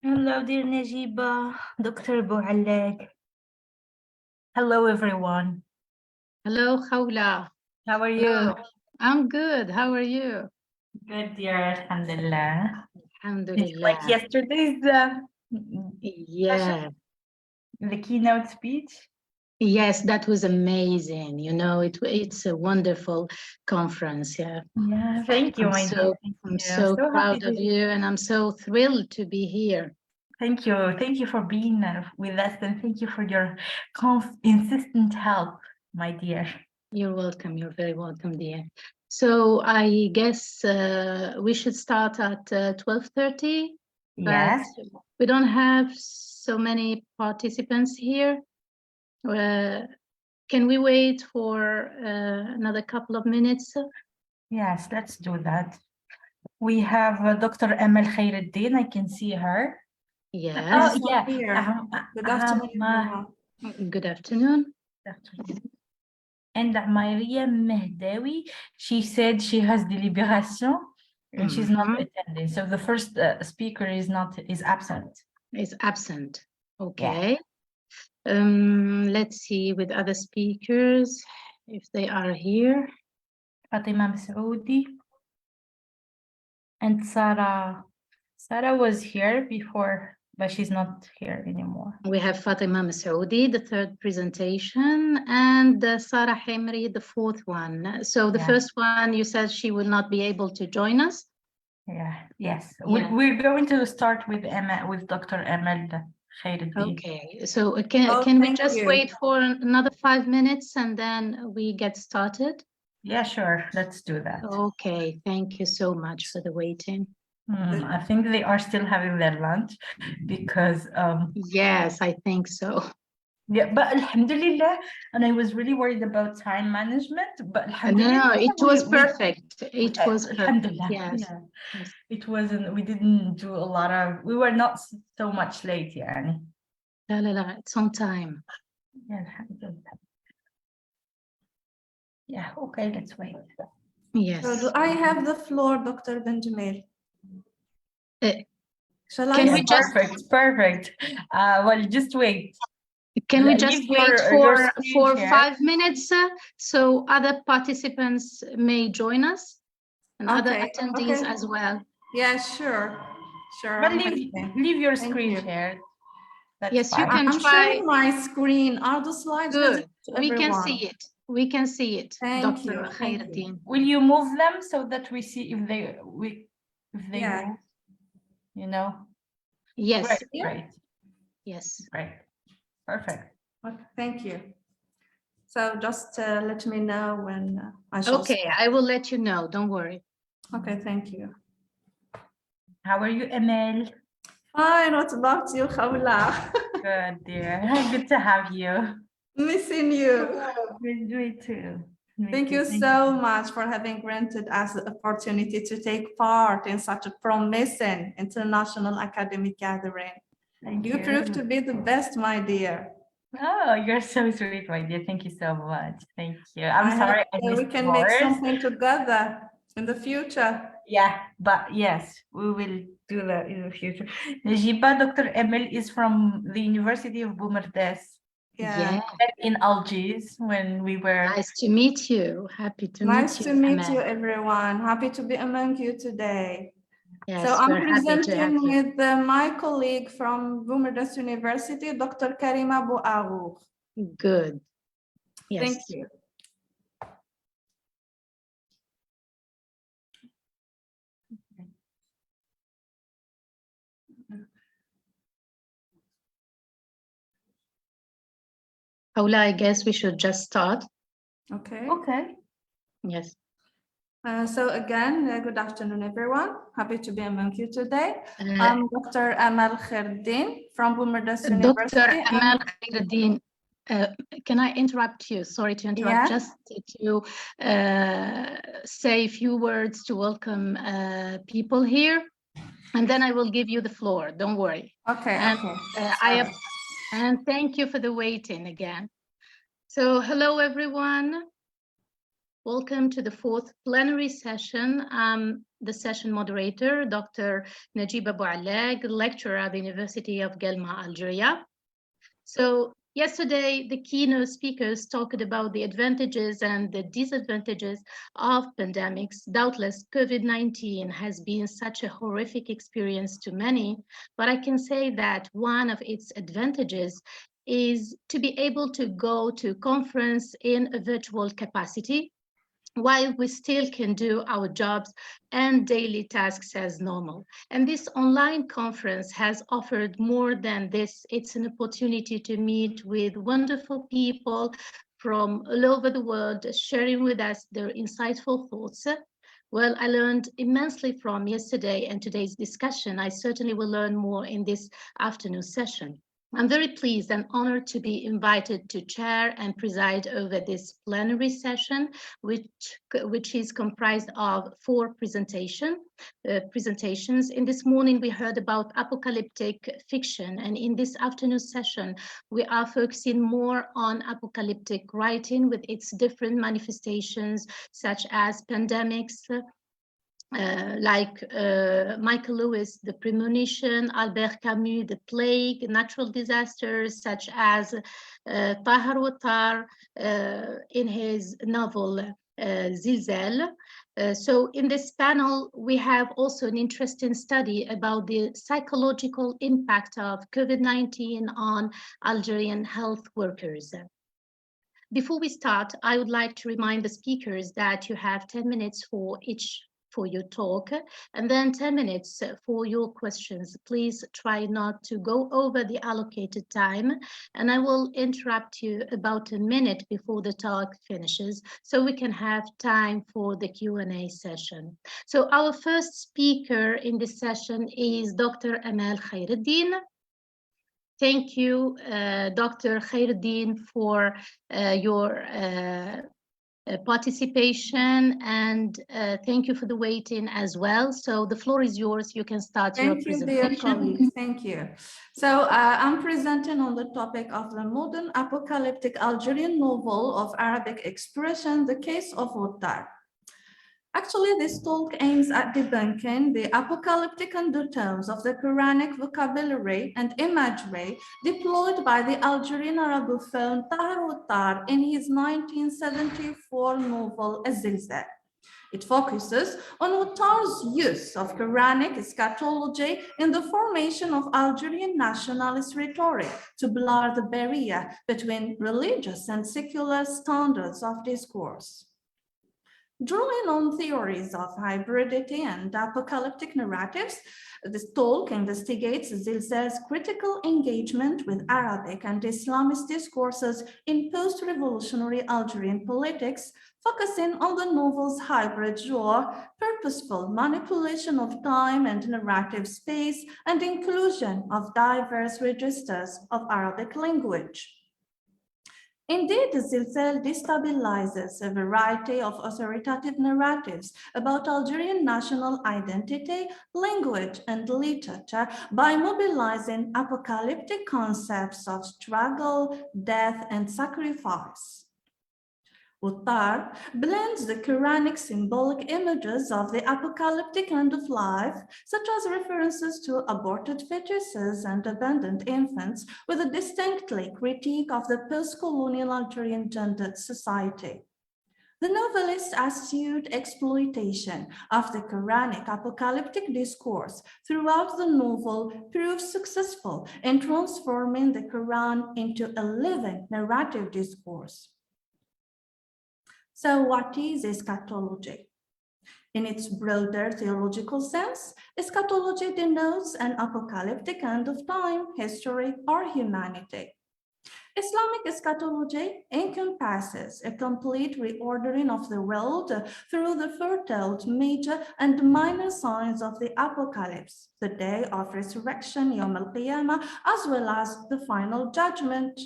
Hello, dear Najiba, Dr. Boualek. Hello, everyone. Hello, Khawla. How are you? Hello. I'm good. How are you? Good, dear. Alhamdulillah. Did you Alhamdulillah. like yesterday's Yeah. the keynote speech? Yes, that was amazing. You know, it's a wonderful conference. Yeah. Yeah, thank you, I'm my so dear. Thank I'm you. so So happy proud of to. you, and I'm so thrilled to be here. Thank you. Thank you for being with us, and thank you for your insistent help, my dear. You're welcome. You're very welcome, dear. So I guess we should start at 12:30. Yes. But we don't have so many participants here. Can we wait for another couple of minutes? Yes, let's do that. We have Dr. Emel Khairuddin. I can see her. Yes. Oh, yeah. Good afternoon, everyone. Good afternoon. And Maria Mehdawi, she said she has deliberation and she's not attending. So the first speaker is absent. Is absent. Okay. Yeah. Let's see with other speakers if they are here. Fatima Masoudi and Sarah. Sarah was here before, but she's not here anymore. We have Fatima Masoudi, the third presentation, and Sarah Hemri, the fourth one. So the first one, you said she will not be able to join us. Yeah. Yes. Yeah. We're going to start with Dr. Emel Khairuddin. Okay. So can we just wait for another 5 minutes and then we get started? Yeah, sure. Let's do that. Okay. Thank you so much for the waiting. I think they are still having their lunch because yes, I think so. Yeah, but alhamdulillah, and I was really worried about time management, but alhamdulillah, no, it was perfect. It was perfect. Alhamdulillah. Yes. Yeah. Yes. It wasn't, we didn't do a lot of, we were not so much late, yani. La, la, la, it's on time. Yeah, alhamdulillah. Yeah, okay, let's wait. Yes. So do I have the floor, Dr. Benjamin? Shall I? We just perfect. Well, just wait. Can we just wait for 5 minutes so other participants may join us and other attendees as well? Yeah, sure. Sure. But leave your screen shared. That's yes, fine. you can I'm sharing my screen. Are the slides good? We can see it. We can see it. Thank Dr. you. Khairuddin. Will you move them so that we see if they move? You know? Yes. Great. Yes. Great. Perfect. Okay, thank you. So just let me know when I shall Okay, start. I will let you know. Don't worry. Okay, thank you. How are you, Emel? Fine. What about you, Khawla? Good, dear. Good to have you. Missing you. Me too. Thank you so much for having granted us the opportunity to take part in such a promising international academic gathering. You proved to be the best, my dear. Oh, you're so sweet, my dear. Thank you so much. Thank you. I'm sorry I missed we can make something together in the future. Yeah, but yes, we will do that in the future. Najiba, Dr. Emel is from the University of Boumerdès. Yeah. In Algiers when we were. Nice to meet you. Happy to meet you. Nice to meet you, everyone. Happy to be among you today. Yes, so I'm presenting with my colleague from Boumerdès University, Dr. Karima Bouarour. Good. Yes. Thank you. Paula, I guess we should just start. Okay. Okay. Yes. So again, good afternoon, everyone. Happy to be among you today. I'm Dr. Emel Khairuddin from Boumerdès University. Dr. Emel Khairuddin, can I interrupt you? Sorry to interrupt. Yeah. Just to say a few words to welcome people here, and then I will give you the floor. Don't worry. Okay. And thank you for the waiting again. So hello, everyone. Welcome to the fourth plenary session. I'm the session moderator, Dr. Najib Abu Alag, lecturer at the University of Guelma, Algeria. So yesterday, the keynote speakers talked about the advantages and the disadvantages of pandemics. Doubtless, COVID-19 has been such a horrific experience to many, but I can say that one of its advantages is to be able to go to conference in a virtual capacity, while we still can do our jobs and daily tasks as normal. And this online conference has offered more than this. It's an opportunity to meet with wonderful people from all over the world, sharing with us their insightful thoughts. Well, I learned immensely from yesterday and today's discussion. I certainly will learn more in this afternoon session. I'm very pleased and honored to be invited to chair and preside over this plenary session, which is comprised of four presentations. In this morning, we heard about apocalyptic fiction, and in this afternoon session, we are focusing more on apocalyptic writing with its different manifestations, such as pandemics, like Michael Lewis, The Premonition, Albert Camus, The Plague, natural disasters such as Tahar Wattar in his novel Zilzal. So in this panel, we have also an interesting study about the psychological impact of COVID-19 on Algerian health workers. Before we start, I would like to remind the speakers that you have 10 minutes for your talk, and then 10 minutes for your questions. Please try not to go over the allocated time, and I will interrupt you about a minute before the talk finishes so we can have time for the Q&A session. So our first speaker in this session is Dr. Amal Khairuddin. Thank you, Dr. Khairuddin, for your participation, and thank you for the waiting as well. So the floor is yours. You can start your presentation. Thank you, dear colleagues. Thank you. So I'm presenting on the topic of the modern apocalyptic Algerian novel of Arabic expression, The Case of Wattar. Actually, this talk aims at debunking the apocalyptic undertones of the Quranic vocabulary and imagery deployed by the Algerian Arabophone Tahar Wattar in his 1974 novel Zilzal. It focuses on Wattar's use of Quranic eschatology in the formation of Algerian nationalist rhetoric to blur the barrier between religious and secular standards of discourse. Drawing on theories of hybridity and apocalyptic narratives, this talk investigates Zilzal's critical engagement with Arabic and Islamist discourses in post-revolutionary Algerian politics, focusing on the novel's hybrid genre, purposeful manipulation of time and narrative space, and inclusion of diverse registers of Arabic language. Indeed, Zilzal destabilizes a variety of authoritative narratives about Algerian national identity, language, and literature by mobilizing apocalyptic concepts of struggle, death, and sacrifice. Wattar blends the Quranic symbolic images of the apocalyptic end of life, such as references to aborted fetuses and abandoned infants, with a distinctly critique of the post-colonial Algerian gendered society. The novelist's astute exploitation of the Quranic apocalyptic discourse throughout the novel proves successful in transforming the Quran into a living narrative discourse. So what is eschatology? In its broader theological sense, eschatology denotes an apocalyptic end of time, history, or humanity. Islamic eschatology encompasses a complete reordering of the world through the foretold major and minor signs of the apocalypse, the day of resurrection, Yom al-Qiyamah, as well as the final judgment.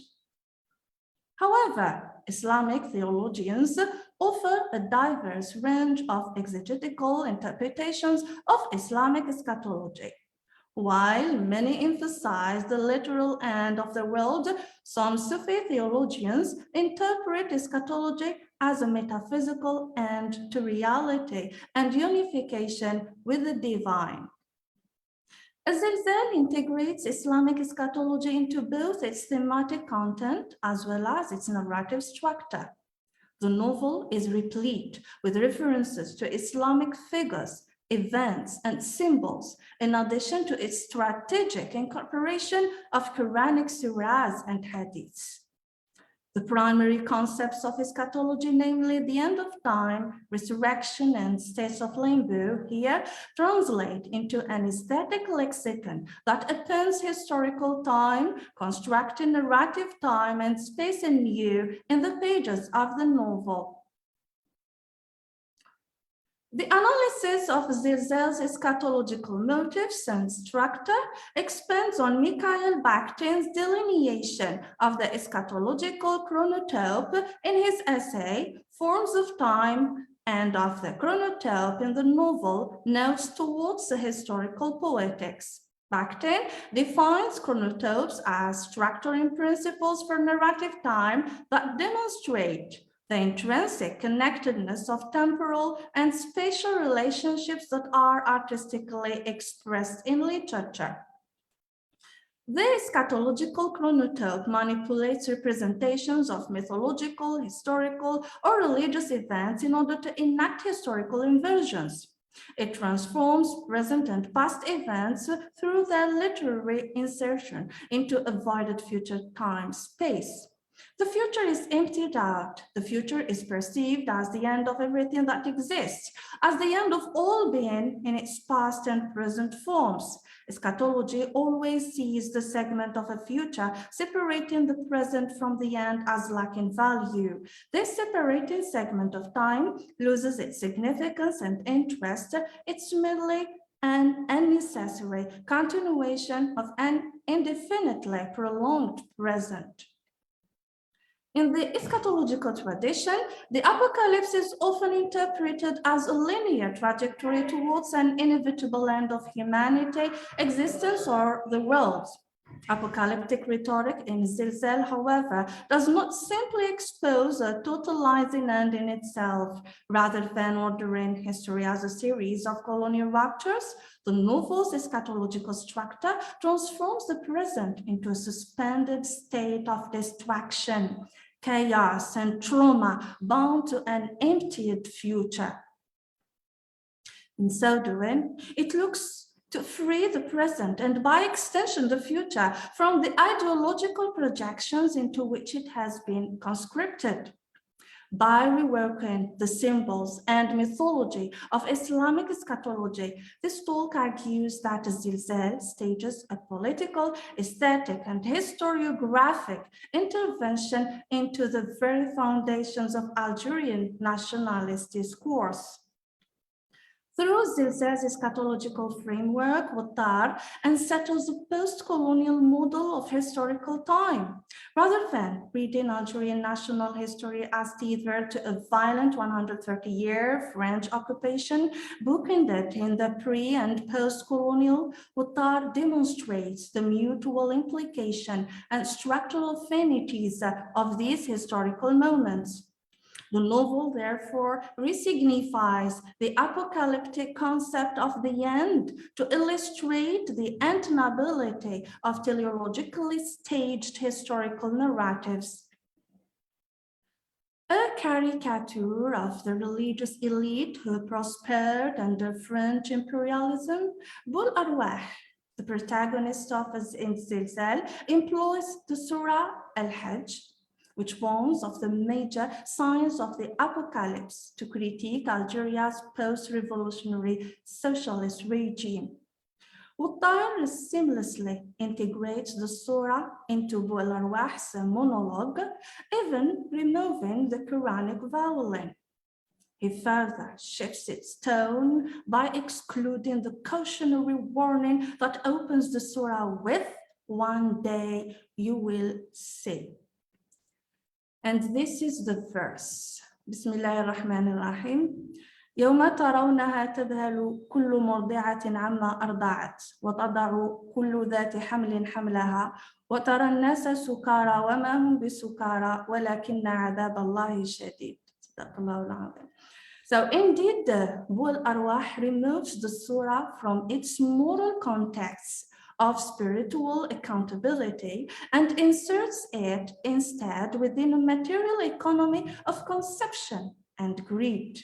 However, Islamic theologians offer a diverse range of exegetical interpretations of Islamic eschatology. While many emphasize the literal end of the world, some Sufi theologians interpret eschatology as a metaphysical end to reality and unification with the divine. Az-Zilzal integrates Islamic eschatology into both its thematic content as well as its narrative structure. The novel is replete with references to Islamic figures, events, and symbols, in addition to its strategic incorporation of Quranic surahs and hadiths. The primary concepts of eschatology, namely the end of time, resurrection, and states of limbo, here translate into an aesthetic lexicon that appends historical time, constructing narrative time and space anew in the pages of the novel. The analysis of Zilzal's eschatological motives and structure expands on Mikhail Bakhtin's delineation of the eschatological chronotope in his essay, Forms of Time, and of the chronotope in the novel, Notes Towards the Historical Poetics. Bakhtin defines chronotopes as structuring principles for narrative time that demonstrate the intrinsic connectedness of temporal and spatial relationships that are artistically expressed in literature. The eschatological chronotope manipulates representations of mythological, historical, or religious events in order to enact historical inversions. It transforms present and past events through their literary insertion into avoided future time-space. The future is emptied out. The future is perceived as the end of everything that exists, as the end of all being in its past and present forms. Eschatology always sees the segment of a future separating the present from the end as lacking value. This separating segment of time loses its significance and interest. It's merely an unnecessary continuation of an indefinitely prolonged present. In the eschatological tradition, the apocalypse is often interpreted as a linear trajectory towards an inevitable end of humanity, existence, or the world. Apocalyptic rhetoric in Zilzal, however, does not simply expose a totalizing end in itself. Rather than ordering history as a series of colonial raptures, the novel's eschatological structure transforms the present into a suspended state of distraction, chaos, and trauma bound to an emptied future. In so doing, it looks to free the present and by extension the future from the ideological projections into which it has been conscripted. By reworking the symbols and mythology of Islamic eschatology, this talk argues that Zilzal stages a political, aesthetic, and historiographic intervention into the very foundations of Algerian nationalist discourse. Through Zilzal's eschatological framework, Wattar unsettles a post-colonial model of historical time. Rather than reading Algerian national history as tethered to a violent 130-year French occupation, bookended in the pre- and post-colonial, Wattar demonstrates the mutual implication and structural affinities of these historical moments. The novel, therefore, resignifies the apocalyptic concept of the end to illustrate the untenability of teleologically staged historical narratives. A caricature of the religious elite who prospered under French imperialism, Bul Arwah, the protagonist of Zilzal, employs the Surah Al-Hajj, which warns of the major signs of the apocalypse to critique Algeria's post-revolutionary socialist regime. Wattar seamlessly integrates the surah into Bul Arwah's monologue, even removing the Quranic voweling. He further shifts its tone by excluding the cautionary warning that opens the surah with, "One day you will see." And this is the verse. Bismillah ar-Rahman ar-Rahim. يوم ترونها تذهل كل مرضعة عما أرضعت وتضع كل ذات حمل حملها وترى الناس سكارى وما هم بسكارى ولكن عذاب الله شديد. صدق الله العظيم. So indeed, Bul Arwah removes the surah from its moral context of spiritual accountability and inserts it instead within a material economy of consumption and greed.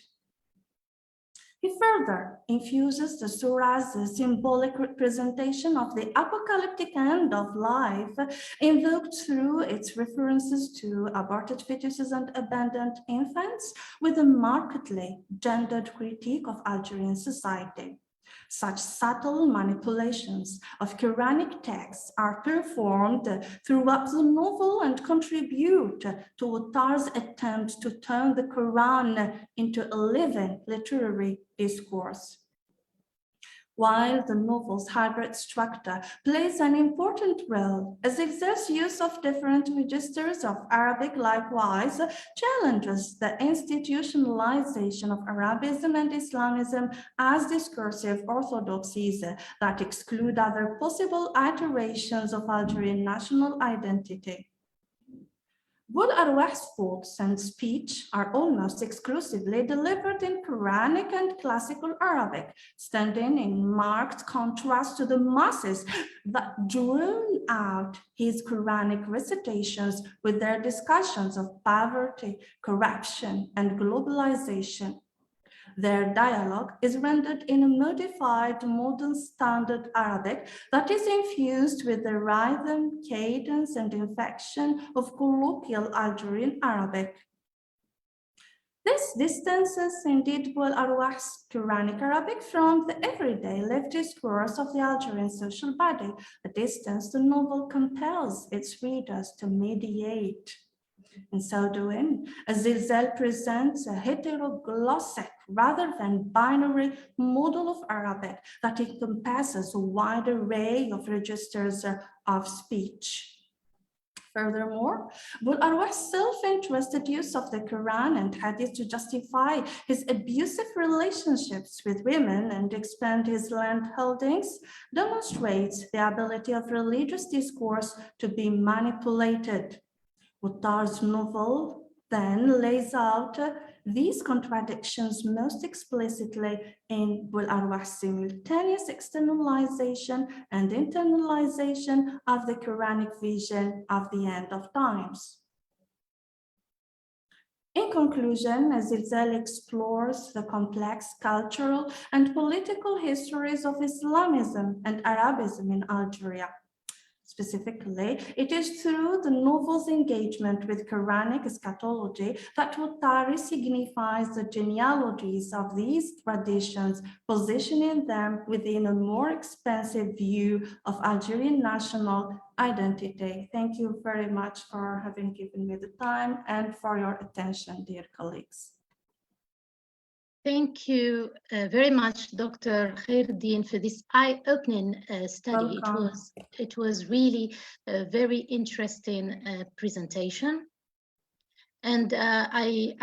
He further infuses the surah's symbolic representation of the apocalyptic end of life, invoked through its references to aborted fetuses and abandoned infants, with a markedly gendered critique of Algerian society. Such subtle manipulations of Quranic texts are performed throughout the novel and contribute to Attar's attempt to turn the Quran into a living literary discourse. While the novel's hybrid structure plays an important role, Aziz's use of different registers of Arabic likewise challenges the institutionalization of Arabism and Islamism as discursive orthodoxies that exclude other possible iterations of Algerian national identity. Bul Arwah's thoughts and speech are almost exclusively delivered in Quranic and classical Arabic, standing in marked contrast to the masses that drown out his Quranic recitations with their discussions of poverty, corruption, and globalization. Their dialogue is rendered in a modified modern standard Arabic that is infused with the rhythm, cadence, and inflection of colloquial Algerian Arabic. This distances indeed Bul Arwah's Quranic Arabic from the everyday lived discourse of the Algerian social body, a distance the novel compels its readers to mediate. In so doing, Azizal presents a heteroglossic rather than binary model of Arabic that encompasses a wide array of registers of speech. Furthermore, Bul Arwah's self-interested use of the Quran and Hadith to justify his abusive relationships with women and expand his land holdings demonstrates the ability of religious discourse to be manipulated. Attar's novel then lays out these contradictions most explicitly in Bul Arwah's simultaneous externalization and internalization of the Quranic vision of the end of times. In conclusion, Azizal explores the complex cultural and political histories of Islamism and Arabism in Algeria. Specifically, it is through the novel's engagement with Quranic eschatology that Wattari signifies the genealogies of these traditions, positioning them within a more expansive view of Algerian national identity. Thank you very much for having given me the time and for your attention, dear colleagues. Thank you very much, Dr. Khairuddin, for this eye-opening study. It was really a very interesting presentation. And I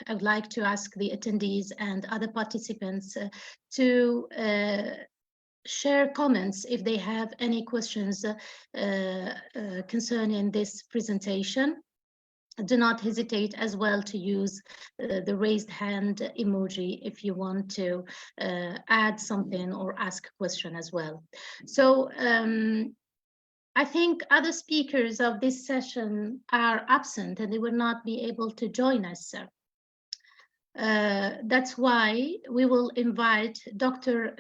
would like to ask the attendees and other participants to share comments if they have any questions concerning this presentation. Do not hesitate as well to use the raised hand emoji if you want to add something or ask a question as well. So I think other speakers of this session are absent and they will not be able to join us. That's why we will invite Dr.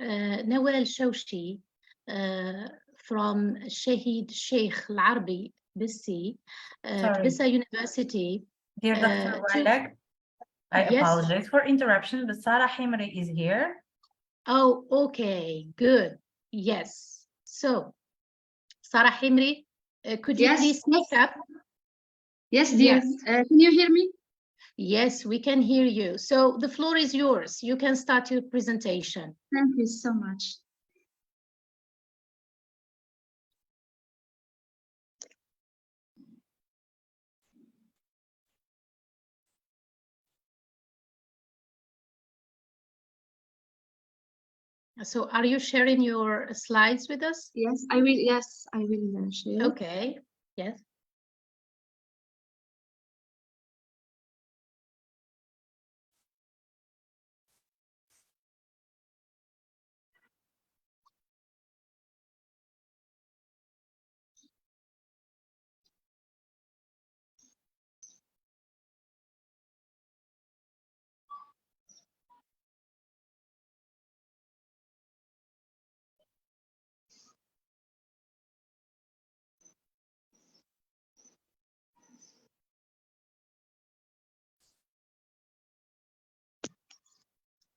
Nawal Shawshi from Shahid Sheikh Al-Arabi Bissi, Bissa University. Dear Dr. Walak, I apologize for interruption, but Sarah Himri is here. Oh, okay, good. Yes. So, Sarah Himri, could you please speak up? Yes, dear. Can you hear me? Yes, we can hear you. So the floor is yours. You can start your presentation. Thank you so much. So are you sharing your slides with us? Yes, I will. Yes, I will share. Okay, yes.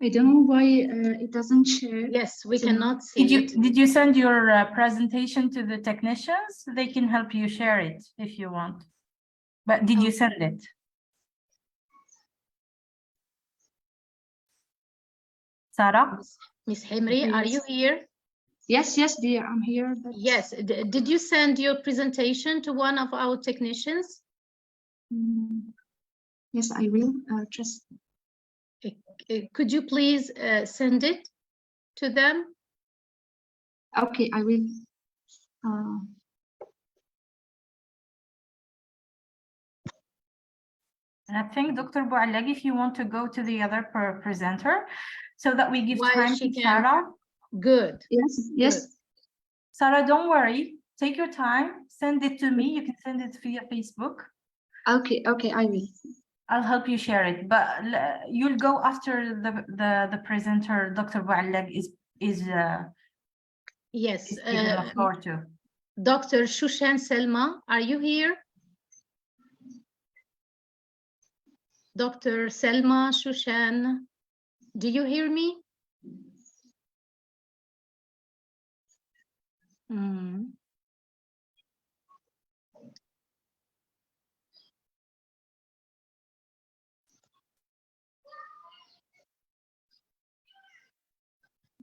I don't know why it doesn't share. Yes, we So cannot see it. Did you send your presentation to the technicians? They can help you share it if you want. But did you send it? Sarah? Miss Hemri, are you here? Yes, yes, dear, I'm here. But Yes. Did you send your presentation to one of our technicians? Yes, I will. Just Could you please send it to them? okay. I will. And I think Dr. Boualeg, if you want to go to the other presenter so that we give While time she to can- Sarah. Good. Yes, yes. Sarah, don't worry. Take your time. Send it to me. You can send it via Facebook. Okay, okay, I will. I'll help you share it, but you'll go after the presenter, Dr. Boualeg is Yes. given the floor to. Dr. Shushan Selma, are you here? Dr. Selma Shushan, do you hear me?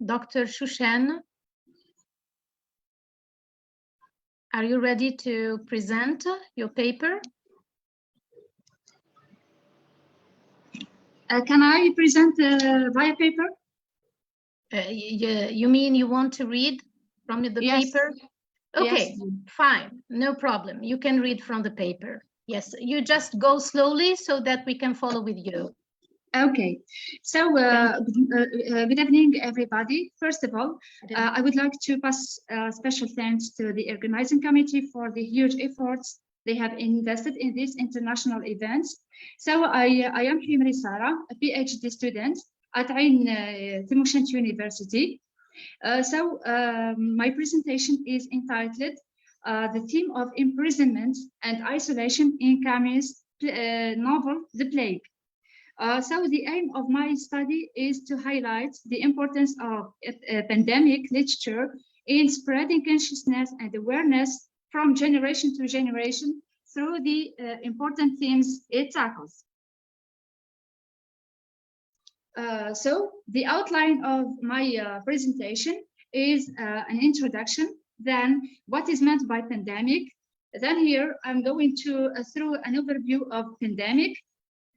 Dr. Shushan, are you ready to present your paper? Can I present via paper? You mean you want to read from the Yes. paper? Okay, Yes. fine, no problem. You can read from the paper. Yes, you just go slowly so that we can follow with you. Okay, so good evening, everybody. First of all, I would like to pass special thanks to the organizing committee for the huge efforts they have invested in these international events. So I am Himri Sara, a PhD student at Ain Timoshent University. My presentation is entitled The Theme of Imprisonment and Isolation in Camus' novel, The Plague. So the aim of my study is to highlight the importance of pandemic literature in spreading consciousness and awareness from generation to generation through the important themes it tackles. So the outline of my presentation is an introduction, then what is meant by pandemic. Then here I'm going to through an overview of pandemic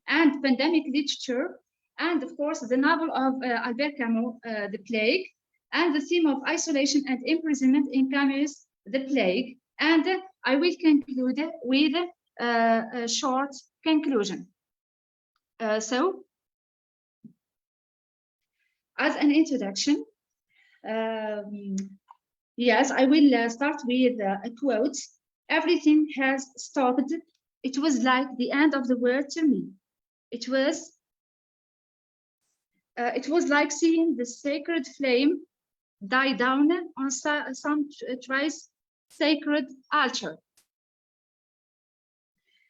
and pandemic literature, and of course the novel of Albert Camus, The Plague, and the theme of isolation and imprisonment in Camus' The Plague, and I will conclude with a short conclusion. So, as an introduction, yes, I will start with a quote. Everything has stopped. It was like the end of the world to me. It was like seeing the sacred flame die down on some thrice sacred altar.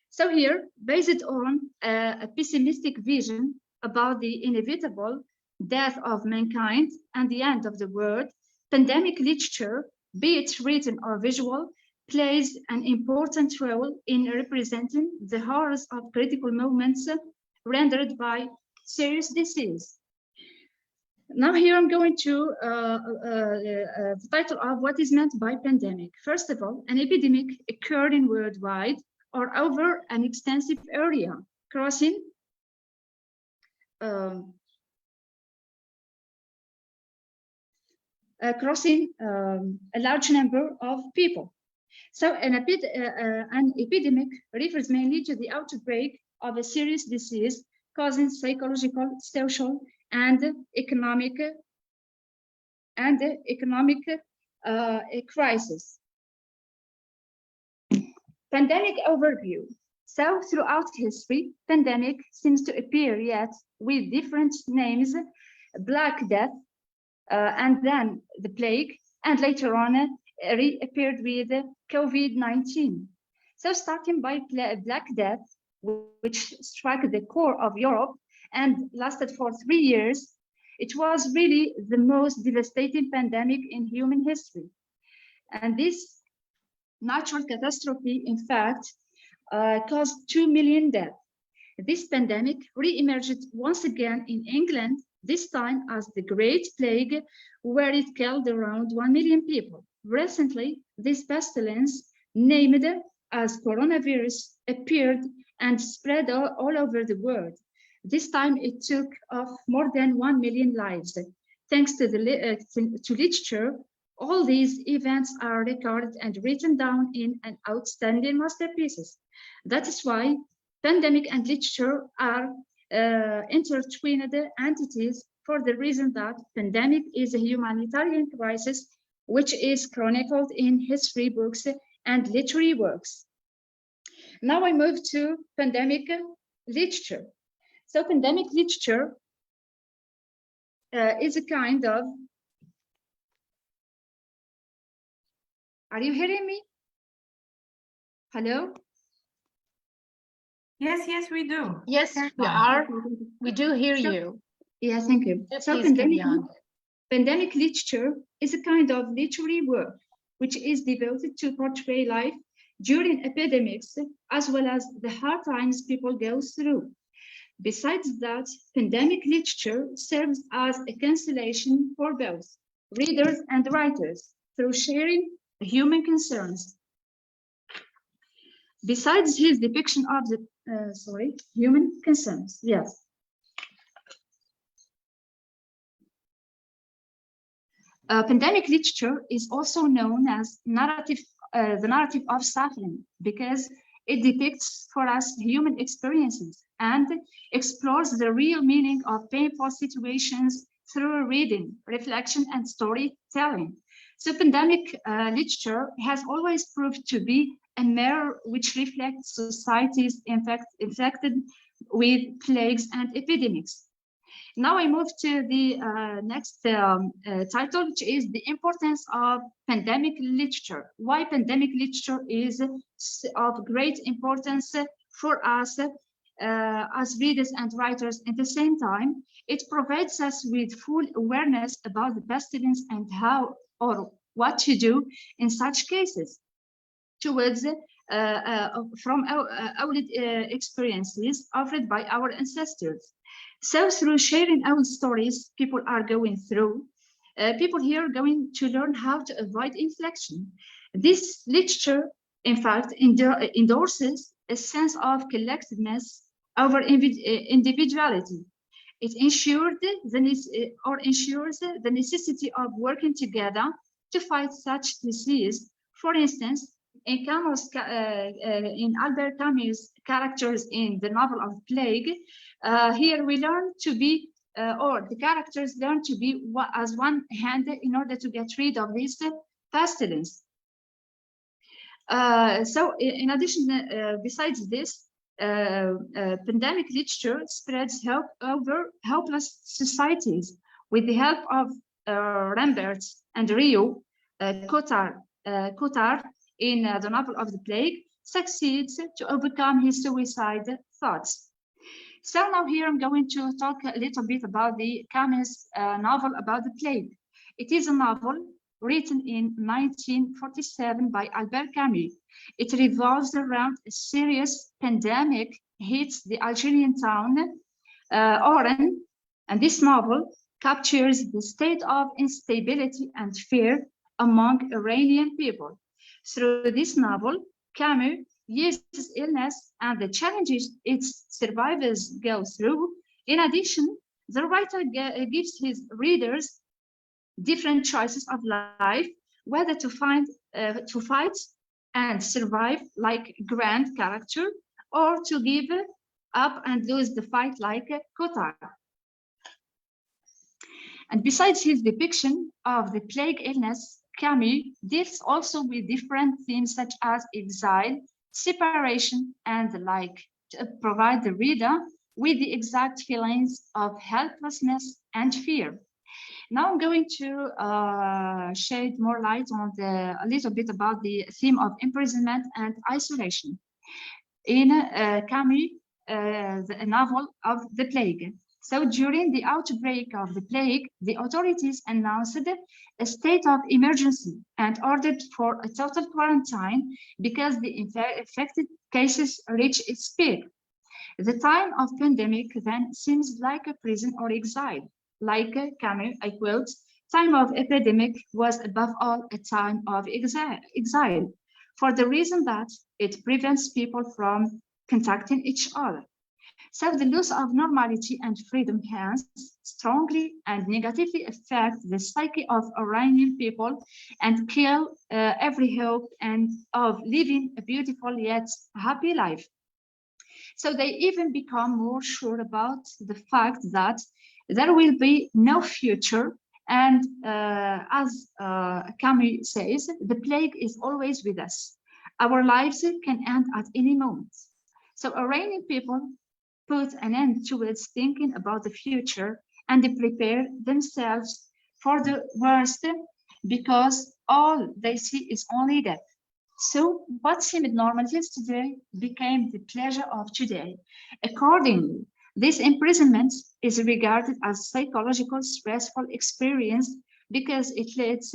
So here, based on a pessimistic vision about the inevitable death of mankind and the end of the world, pandemic literature, be it written or visual, plays an important role in representing the horrors of critical moments rendered by serious disease. Now here I'm going to the title of what is meant by pandemic. First of all, an epidemic occurring worldwide or over an extensive area, crossing crossing a large number of people. So an epidemic refers mainly to the outbreak of a serious disease causing psychological, social, and economic crisis. Pandemic overview. So throughout history, pandemic seems to appear yet with different names: Black Death, and then the plague, and later on reappeared with COVID-19. So starting by Black Death, which struck the core of Europe and lasted for 3 years, it was really the most devastating pandemic in human history. And this natural catastrophe, in fact, caused 2 million deaths. This pandemic re-emerged once again in England, this time as the Great Plague, where it killed around 1 million people. Recently, this pestilence, named as coronavirus, appeared and spread all over the world. This time it took off more than 1 million lives. Thanks to literature, all these events are recorded and written down in an outstanding masterpieces. That is why pandemic and literature are intertwined entities, for the reason that pandemic is a humanitarian crisis which is chronicled in history books and literary works. Now I move to pandemic literature. So pandemic literature is a kind of... Are you hearing me? Hello? Yes, yes, we do. Yes, we are. We do hear So- you. Yeah, thank you. So Please carry on. pandemic literature is a kind of literary work which is devoted to portray life during epidemics, as well as the hard times people go through. Besides that, pandemic literature serves as a consolation for both readers and writers through sharing human concerns. Besides his depiction of the human concerns, yes. Pandemic literature is also known as the narrative of suffering, because it depicts for us human experiences and explores the real meaning of painful situations through reading, reflection, and storytelling. So pandemic literature has always proved to be a mirror which reflects societies infected with plagues and epidemics. Now I move to the next title, which is the importance of pandemic literature. Why pandemic literature is of great importance for us as readers and writers. At the same time, it provides us with full awareness about the pestilence and how or what to do in such cases towards from our experiences offered by our ancestors. So through sharing our stories people are going through, people here are going to learn how to avoid infection. This literature, in fact, endorses a sense of collectiveness over individuality. It ensures the necessity of working together to fight such disease. For instance, in Albert Camus' characters in the novel of Plague, here we learn to be, or the characters learn to be as one hand in order to get rid of this pestilence. So in addition, besides this, pandemic literature spreads hope over helpless societies. With the help of Rambert and Rio, Cotard in the novel of the Plague succeeds to overcome his suicide thoughts. So now here I'm going to talk a little bit about the Camus novel about the Plague. It is a novel written in 1947 by Albert Camus. It revolves around a serious pandemic hits the Algerian town, Oran, and this novel captures the state of instability and fear among Iranian people. Through this novel, Camus uses illness and the challenges its survivors go through. In addition, the writer gives his readers different choices of life, whether to fight and survive like grand character, or to give up and lose the fight like Kotar. And besides his depiction of the plague illness, Camus deals also with different themes such as exile, separation, and the like, to provide the reader with the exact feelings of helplessness and fear. Now I'm going to shed more light on a little bit about the theme of imprisonment and isolation in Camus' the novel of the plague. So during the outbreak of the plague, the authorities announced a state of emergency and ordered for a total quarantine because the infected cases reached its peak. The time of pandemic then seems like a prison or exile. Like Camus, I quote, time of epidemic was above all a time of exile, for the reason that it prevents people from contacting each other. So the loss of normality and freedom hence strongly and negatively affect the psyche of Iranian people and kill every hope and of living a beautiful yet happy life. So they even become more sure about the fact that there will be no future. And as Camus says, the plague is always with us. Our lives can end at any moment. So Iranian people put an end to its thinking about the future and they prepare themselves for the worst because all they see is only death. So what seemed normal yesterday became the pleasure of today. Accordingly, this imprisonment is regarded as psychological stressful experience because it leads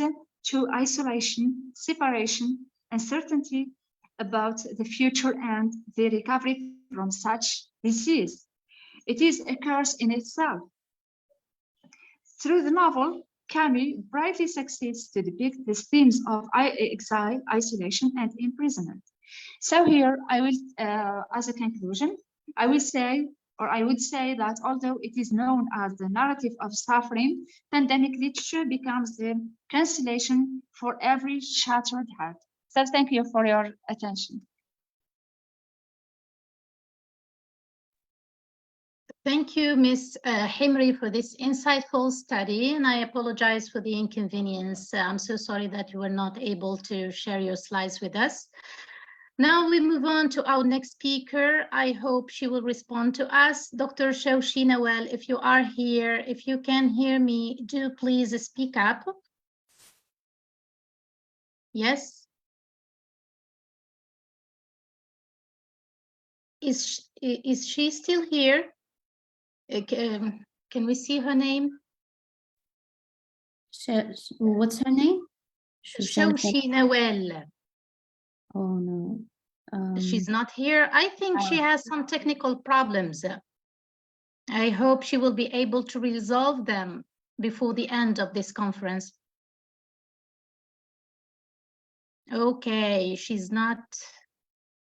to isolation, separation, uncertainty about the future and the recovery from such disease. It is a curse in itself. Through the novel, Camus brightly succeeds to depict the themes of exile, isolation, and imprisonment. So here I will, as a conclusion, I would say that although it is known as the narrative of suffering, pandemic literature becomes the consolation for every shattered heart. So thank you for your attention. Thank you, Ms. Himri, for this insightful study, and I apologize for the inconvenience. I'm so sorry that you were not able to share your slides with us. Now we move on to our next speaker. I hope she will respond to us. Dr. Shawshi Nawal, if you are here, if you can hear me, do please speak up. Yes? Is she still here? Can we see her name? What's her name? Shawshi Nawal. Oh no. She's not here. I think she has some technical problems. I hope she will be able to resolve them before the end of this conference. Okay, she's not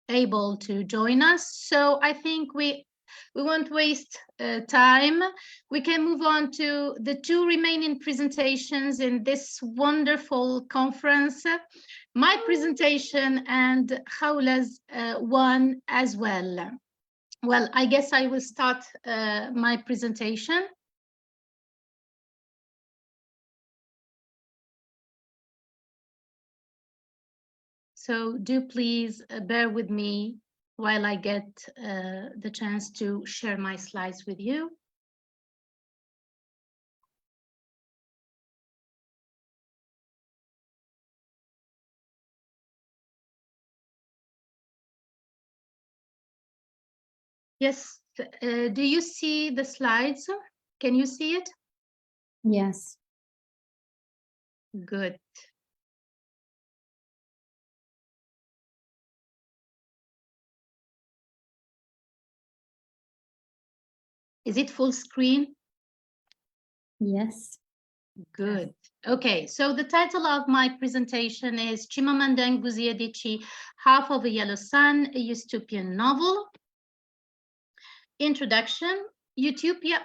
able to join us, so I think we won't waste time. We can move on to the two remaining presentations in this wonderful conference. My presentation and Khawla's one as well. Well, I guess I will start my presentation. So do please bear with me while I get the chance to share my slides with you. Yes, do you see the slides? Can you see it? Yes. Good. Is it full screen? Yes. Good. Okay, so the title of my presentation is Chimamanda Ngozi Adichie, Half of a Yellow Sun, a Utopian Novel. Introduction. Utopia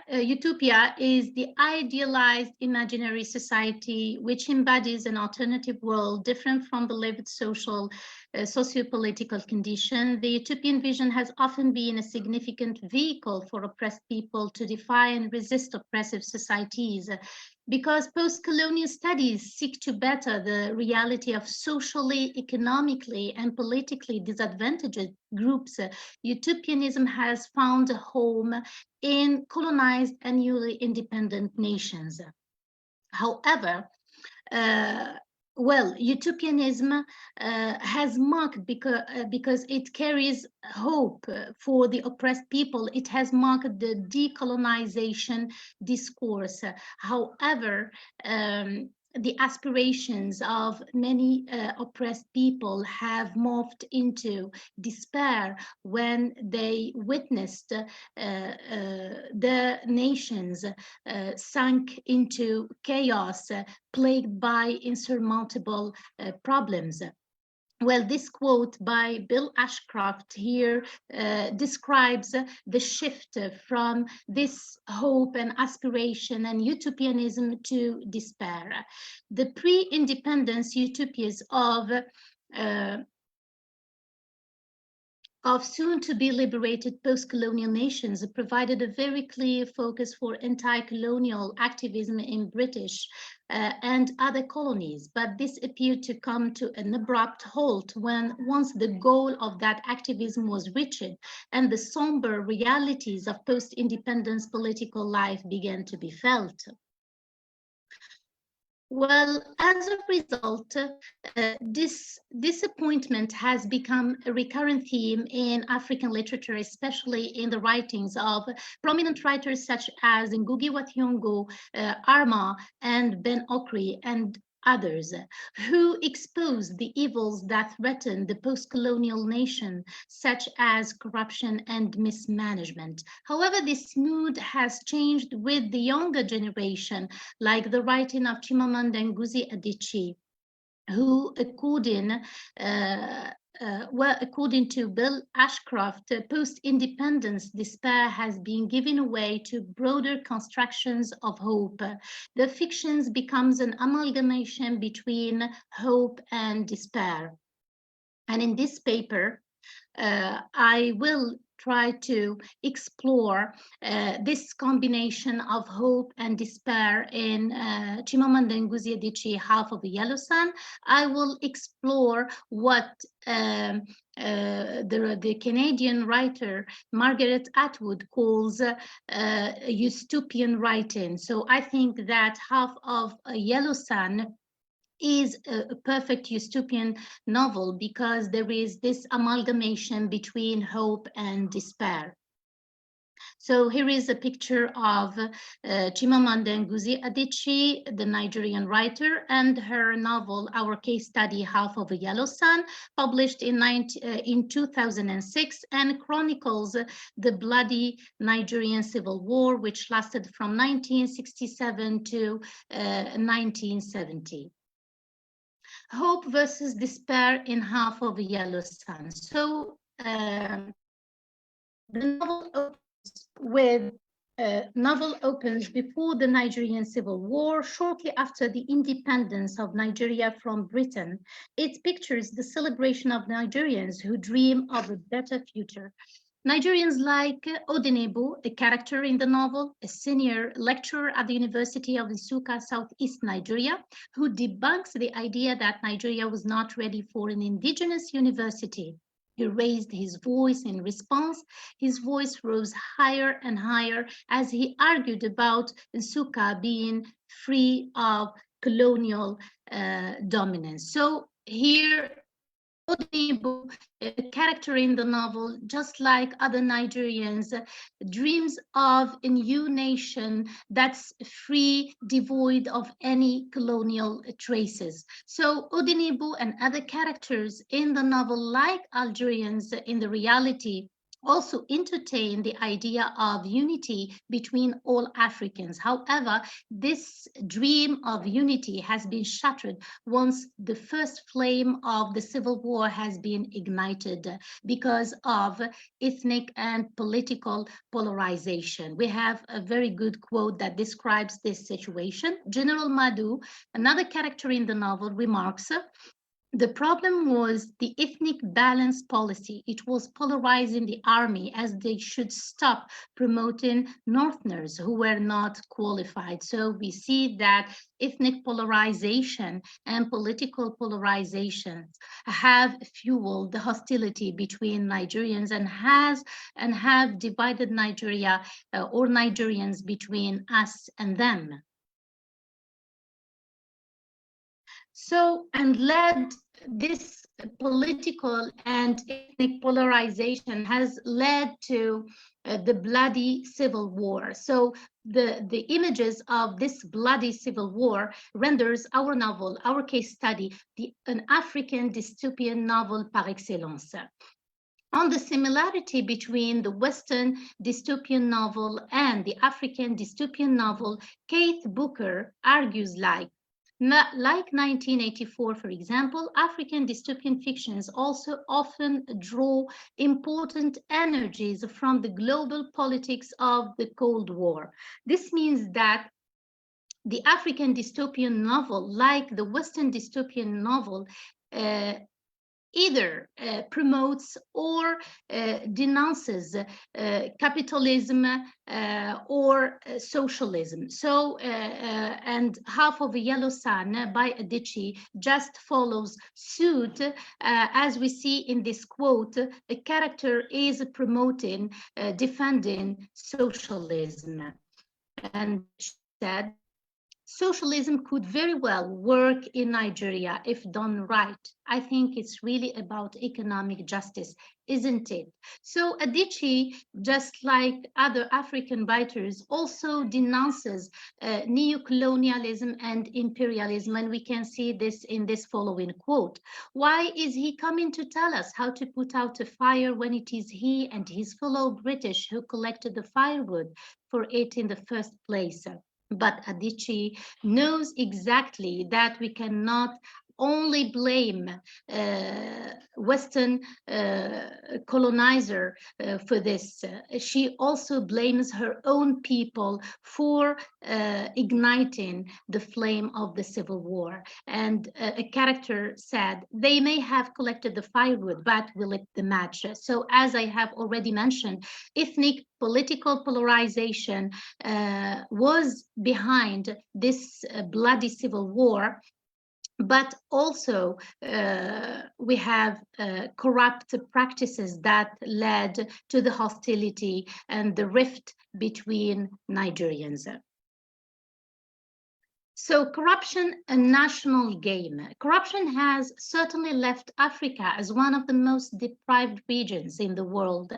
is the idealized imaginary society which embodies an alternative world different from the lived socio-political condition. The utopian vision has often been a significant vehicle for oppressed people to defy and resist oppressive societies. Because post-colonial studies seek to better the reality of socially, economically, and politically disadvantaged groups, utopianism has found a home in colonized and newly independent nations. However, utopianism has marked because it carries hope for the oppressed people. It has marked the decolonization discourse. However, the aspirations of many oppressed people have morphed into despair when they witnessed their nations sunk into chaos, plagued by insurmountable problems. Well, this quote by Bill Ashcroft here describes the shift from this hope and aspiration and utopianism to despair. The pre-independence utopias of soon-to-be liberated post-colonial nations provided a very clear focus for anti-colonial activism in British and other colonies, but this appeared to come to an abrupt halt once the goal of that activism was reached and the somber realities of post-independence political life began to be felt. Well, as a result, this disappointment has become a recurrent theme in African literature, especially in the writings of prominent writers such as Ngugi wa Thiong'o, Arma, and Ben Okri, and others who expose the evils that threaten the post-colonial nation, such as corruption and mismanagement. However, this mood has changed with the younger generation, like the writing of Chimamanda Ngozi Adichie, who, according to Bill Ashcroft, post-independence despair has been given way to broader constructions of hope. The fictions becomes an amalgamation between hope and despair. And in this paper, I will try to explore this combination of hope and despair in Chimamanda Ngozi Adichie, Half of a Yellow Sun. I will explore what the Canadian writer Margaret Atwood calls utopian writing. So I think that Half of a Yellow Sun is a perfect utopian novel because there is this amalgamation between hope and despair. So here is a picture of Chimamanda Ngozi Adichie, the Nigerian writer, and her novel, Our Case Study, Half of a Yellow Sun, published in 2006 and chronicles the bloody Nigerian Civil War, which lasted from 1967 to 1970. Hope versus despair in Half of a Yellow Sun. So the novel opens before the Nigerian Civil War, shortly after the independence of Nigeria from Britain. It pictures the celebration of Nigerians who dream of a better future. Nigerians like Odenebo, a character in the novel, a senior lecturer at the University of Nsukka, Southeast Nigeria, who debunks the idea that Nigeria was not ready for an indigenous university. He raised his voice in response. His voice rose higher and higher as he argued about Nsukka being free of colonial dominance. So here, Odenebo, a character in the novel, just like other Nigerians, dreams of a new nation that's free, devoid of any colonial traces. So Odenebo and other characters in the novel, like Algerians in the reality, also entertain the idea of unity between all Africans. However, this dream of unity has been shattered once the first flame of the civil war has been ignited because of ethnic and political polarization. We have a very good quote that describes this situation. General Madou, another character in the novel, remarks, the problem was the ethnic balance policy. It was polarizing the army as they should stop promoting Northerners who were not qualified. So we see that ethnic polarization and political polarizations have fueled the hostility between Nigerians and have divided Nigeria or Nigerians between us and them. So, and led this political and ethnic polarization has led to the bloody civil war. So the images of this bloody civil war renders our novel, our case study, an African dystopian novel par excellence. On the similarity between the Western dystopian novel and the African dystopian novel, Keith Booker argues like 1984, for example, African dystopian fictions also often draw important energies from the global politics of the Cold War. This means that the African dystopian novel, like the Western dystopian novel, either promotes or denounces capitalism or socialism. So, and Half of a Yellow Sun by Adichie just follows suit. As we see in this quote, the character is promoting, defending socialism. And she said, socialism could very well work in Nigeria if done right. I think it's really about economic justice, isn't it? So Adichie, just like other African writers, also denounces neocolonialism and imperialism, and we can see this in this following quote. Why is he coming to tell us how to put out a fire when it is he and his fellow British who collected the firewood for it in the first place? But Adichie knows exactly that we cannot only blame Western colonizer for this. She also blames her own people for igniting the flame of the civil war. And a character said, they may have collected the firewood, but we lit the match. So as I have already mentioned, ethnic political polarization was behind this bloody civil war. But also we have corrupt practices that led to the hostility and the rift between Nigerians. So corruption, a national game. Corruption has certainly left Africa as one of the most deprived regions in the world.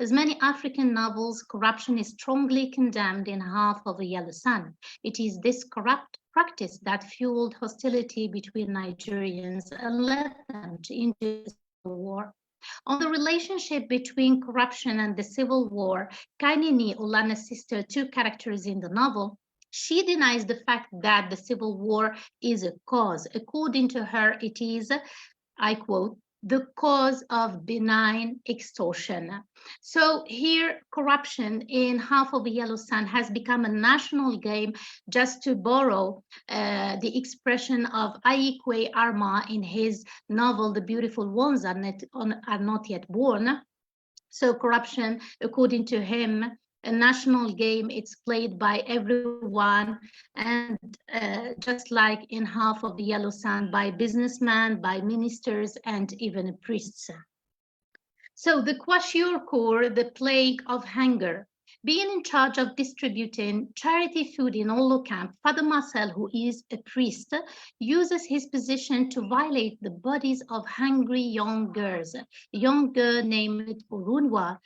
As many African novels, corruption is strongly condemned in Half of a Yellow Sun. It is this corrupt practice that fueled hostility between Nigerians and led them into the civil war. On the relationship between corruption and the civil war, Kainini, Olana's sister, two characters in the novel, she denies the fact that the civil war is a cause. According to her, it is, I quote, the cause of benign extortion. So here, corruption in Half of a Yellow Sun has become a national game, just to borrow the expression of Aikwe Arma in his novel, The Beautiful Ones Are Not Yet Born. So corruption, according to him, a national game, it's played by everyone, and just like in Half of the Yellow Sun, by businessmen, by ministers, and even priests. So the kwashiorkor, the plague of hunger, being in charge of distributing charity food in Olo camp, Father Marcel, who is a priest, uses his position to violate the bodies of hungry young girls. A young girl named Orunwa's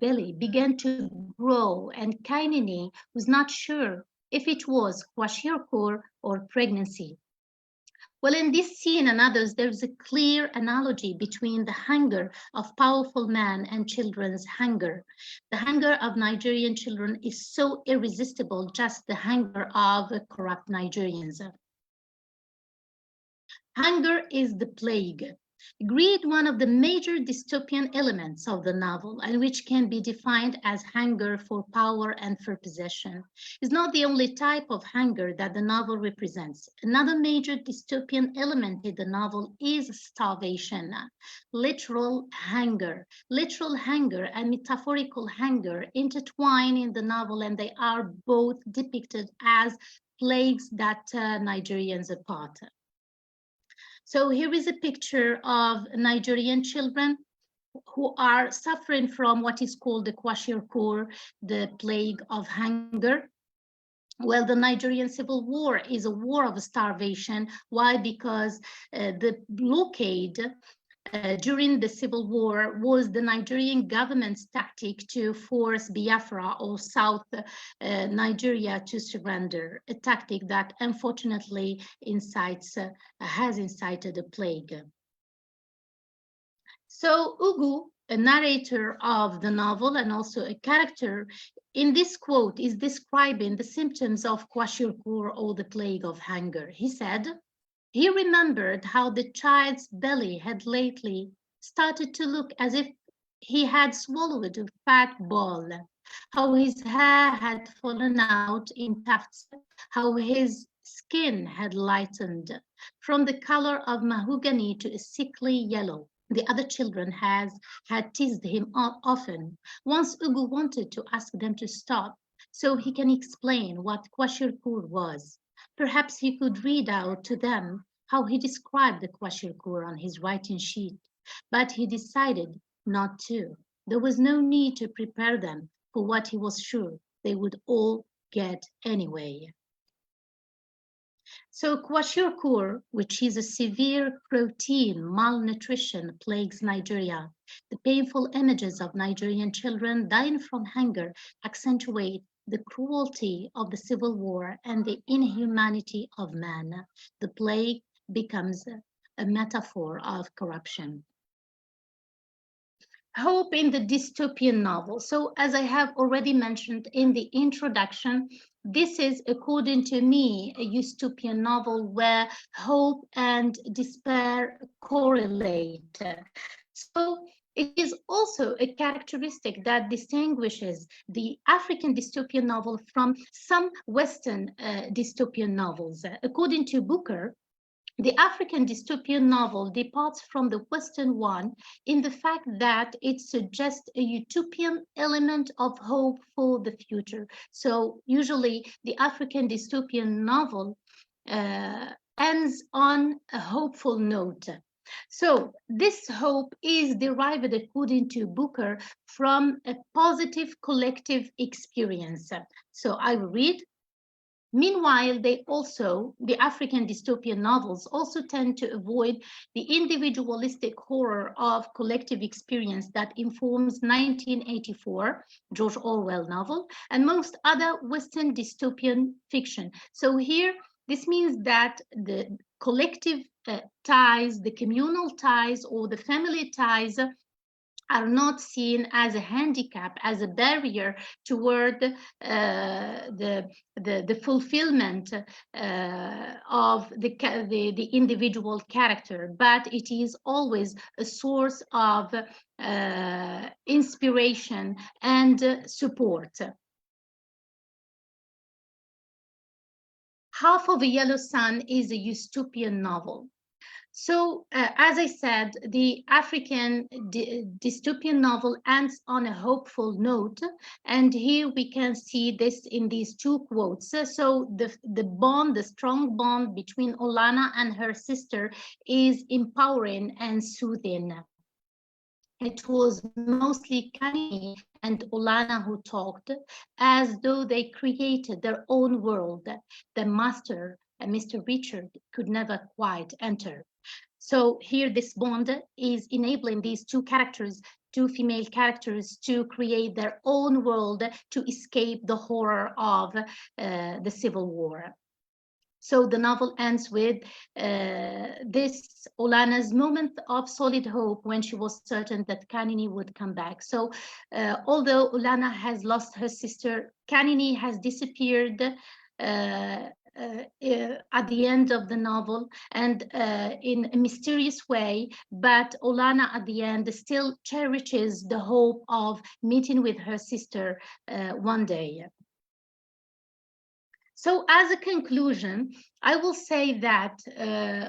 belly began to grow, and Kainini was not sure if it was kwashiorkor or pregnancy. Well, in this scene and others, there's a clear analogy between the hunger of powerful men and children's hunger. The hunger of Nigerian children is so irresistible, just the hunger of corrupt Nigerians. Hunger is the plague. Greed, one of the major dystopian elements of the novel, and which can be defined as hunger for power and for possession, is not the only type of hunger that the novel represents. Another major dystopian element in the novel is starvation, literal hunger and metaphorical hunger intertwine in the novel, and they are both depicted as plagues that Nigerians apart. So here is a picture of Nigerian children who are suffering from what is called the kwashiorkor, the plague of hunger. Well, the Nigerian civil war is a war of starvation. Why? Because the blockade during the civil war was the Nigerian government's tactic to force Biafra or South Nigeria to surrender, a tactic that unfortunately has incited a plague. So Ugu, a narrator of the novel and also a character in this quote, is describing the symptoms of kwashiorkor or the plague of hunger. He said, he remembered how the child's belly had lately started to look as if he had swallowed a fat ball, how his hair had fallen out in tufts, how his skin had lightened from the color of mahogany to a sickly yellow. The other children had teased him often. Once Ugu wanted to ask them to stop so he can explain what kwashiorkor was. Perhaps he could read out to them how he described the kwashiorkor on his writing sheet, but he decided not to. There was no need to prepare them for what he was sure they would all get anyway. So kwashiorkor, which is a severe protein malnutrition, plagues Nigeria. The painful images of Nigerian children dying from hunger accentuate the cruelty of the civil war and the inhumanity of man. The plague becomes a metaphor of corruption. Hope in the dystopian novel. So as I have already mentioned in the introduction, this is, according to me, a dystopian novel where hope and despair correlate. So it is also a characteristic that distinguishes the African dystopian novel from some Western dystopian novels. According to Booker, the African dystopian novel departs from the Western one in the fact that it suggests a utopian element of hope for the future. So usually the African dystopian novel ends on a hopeful note. So this hope is derived, according to Booker, from a positive collective experience. So I will read. Meanwhile, the African dystopian novels also tend to avoid the individualistic horror of collective experience that informs 1984, George Orwell novel, and most other Western dystopian fiction. So here, this means that the collective ties, the communal ties, or the family ties are not seen as a handicap, as a barrier toward the fulfillment of the individual character, but it is always a source of inspiration and support. Half of a Yellow Sun is a dystopian novel. So, as I said, the African dystopian novel ends on a hopeful note, and here we can see this in these two quotes. So the strong bond between Olana and her sister is empowering and soothing. It was mostly Kani and Olana who talked, as though they created their own world. The master, Mr. Richard, could never quite enter. So here this bond is enabling these two female characters, to create their own world to escape the horror of the civil war. So the novel ends with this Olana's moment of solid hope when she was certain that Kanini would come back. So although Olana has lost her sister, Kanini has disappeared at the end of the novel, and in a mysterious way, but Olana at the end still cherishes the hope of meeting with her sister one day. So as a conclusion, I will say that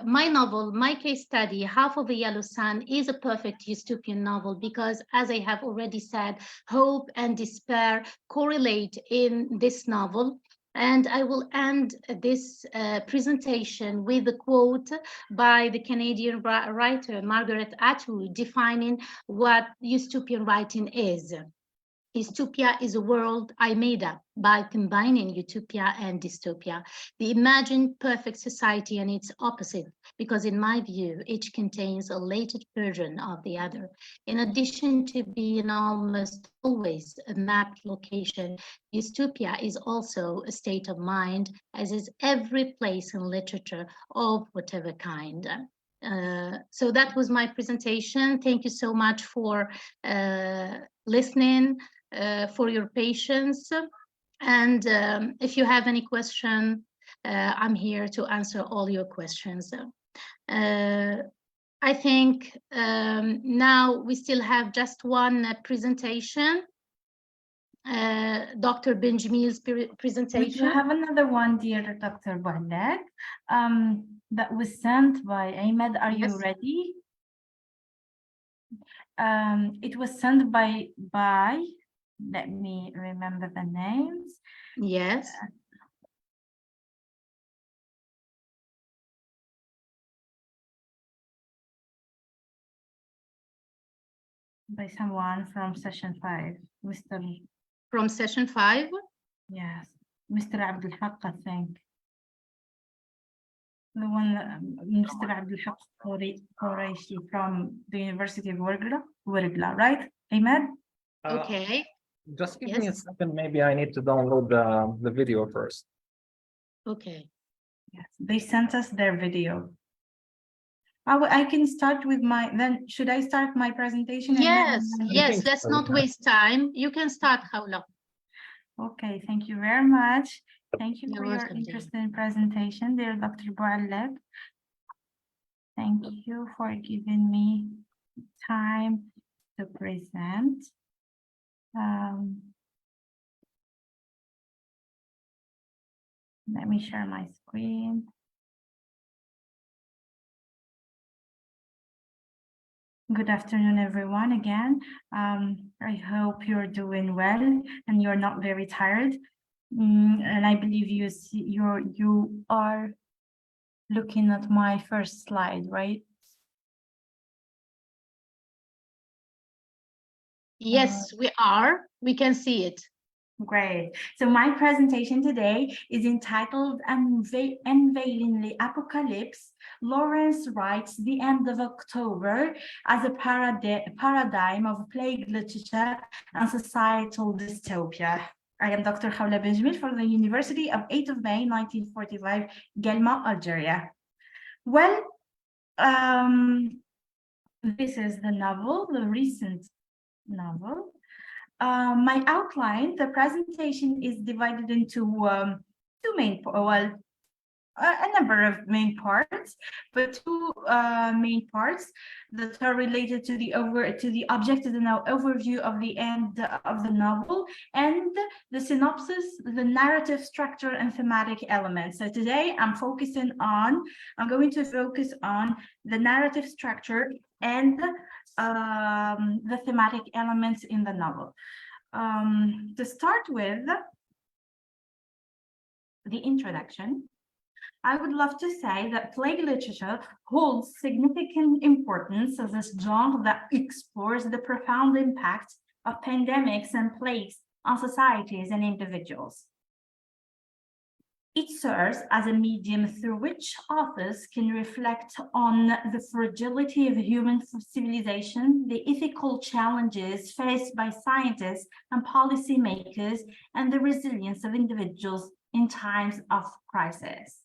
my novel, my case study, Half of a Yellow Sun, is a perfect dystopian novel because, as I have already said, hope and despair correlate in this novel. And I will end this presentation with a quote by the Canadian writer Margaret Atwood defining what dystopian writing is. Dystopia is a world I made up by combining utopia and dystopia, the imagined perfect society and its opposite, because in my view, each contains a latent version of the other. In addition to being almost always a mapped location, dystopia is also a state of mind, as is every place in literature of whatever kind. So that was my presentation. Thank you so much for listening, for your patience. And if you have any question, I'm here to answer all your questions. I think now we still have just one presentation, Dr. Benjamin's presentation. We have another one, dear Dr. Boualek, that was sent by Ahmed. Are you ready? It was sent by, let me remember the names. Yes. By someone from session 5, Mr. From session 5? Yes, Mr. Abdul Haq, I think. The one, Mr. Abdul Haq Quraishi from the University of Wargla, right, Ahmed? Okay. Just give me a second. Maybe I need to download the video first. Okay. Yes, they sent us their video. I can start with then should I start my presentation? Yes, yes, let's not waste time. You can start, Hawla. Okay, thank you very much. Thank you You're for your welcome, dear. interesting presentation, dear Dr. Boualek. Thank you for giving me time to present. Let me share my screen. Good afternoon, everyone, again. I hope you're doing well and you're not very tired. And I believe you are looking at my first slide, right? Yes, we are. We can see it. Great. So my presentation today is entitled Unveiling the Apocalypse. Lawrence writes the end of October as a paradigm of plague literature and societal dystopia. I am Dr. Khawla Benjamin from the University of 8th of May, 1945, Guelma, Algeria. Well, this is the novel, the recent novel. My outline, the presentation is divided into two main, a number of main parts, but two main parts that are related to the objective and overview of the end of the novel, and the synopsis, the narrative structure and thematic elements. So today I'm going to focus on the narrative structure and the thematic elements in the novel. To start with the introduction, I would love to say that plague literature holds significant importance as a genre that explores the profound impact of pandemics and plagues on societies and individuals. It serves as a medium through which authors can reflect on the fragility of human civilization, the ethical challenges faced by scientists and policymakers, and the resilience of individuals in times of crisis.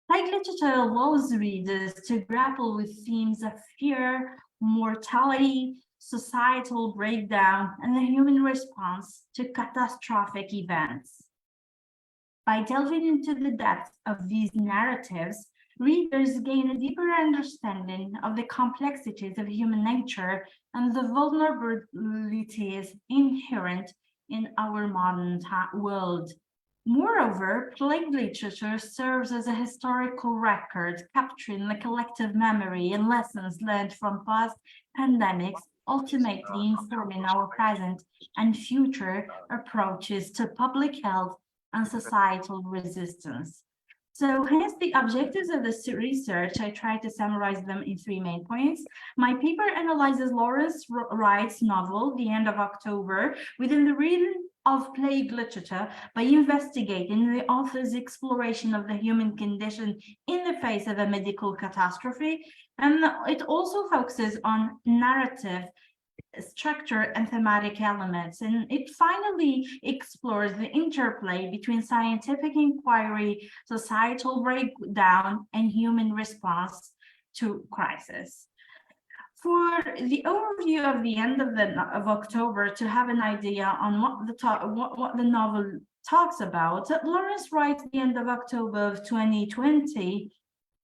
Plague literature allows readers to grapple with themes of fear, mortality, societal breakdown, and the human response to catastrophic events. By delving into the depths of these narratives, readers gain a deeper understanding of the complexities of human nature and the vulnerabilities inherent in our modern world. Moreover, plague literature serves as a historical record, capturing the collective memory and lessons learned from past pandemics, ultimately informing our present and future approaches to public health and societal resistance. So hence the objectives of this research, I try to summarize them in 3 main points. My paper analyzes Lawrence Wright's novel, The End of October, within the realm of plague literature by investigating the author's exploration of the human condition in the face of a medical catastrophe. And it also focuses on narrative structure and thematic elements, and it finally explores the interplay between scientific inquiry, societal breakdown, and human response to crisis. For the overview of the end of October, to have an idea on what the novel talks about, Lawrence Wright's The End of October of 2020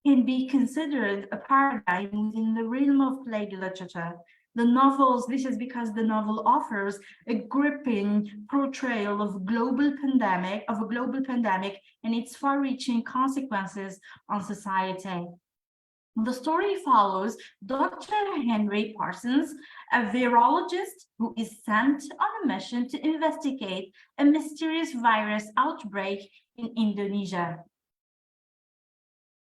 can be considered a paradigm within the realm of plague literature. This is because the novel offers a gripping portrayal of a global pandemic and its far-reaching consequences on society. The story follows Dr. Henry Parsons, a virologist who is sent on a mission to investigate a mysterious virus outbreak in Indonesia.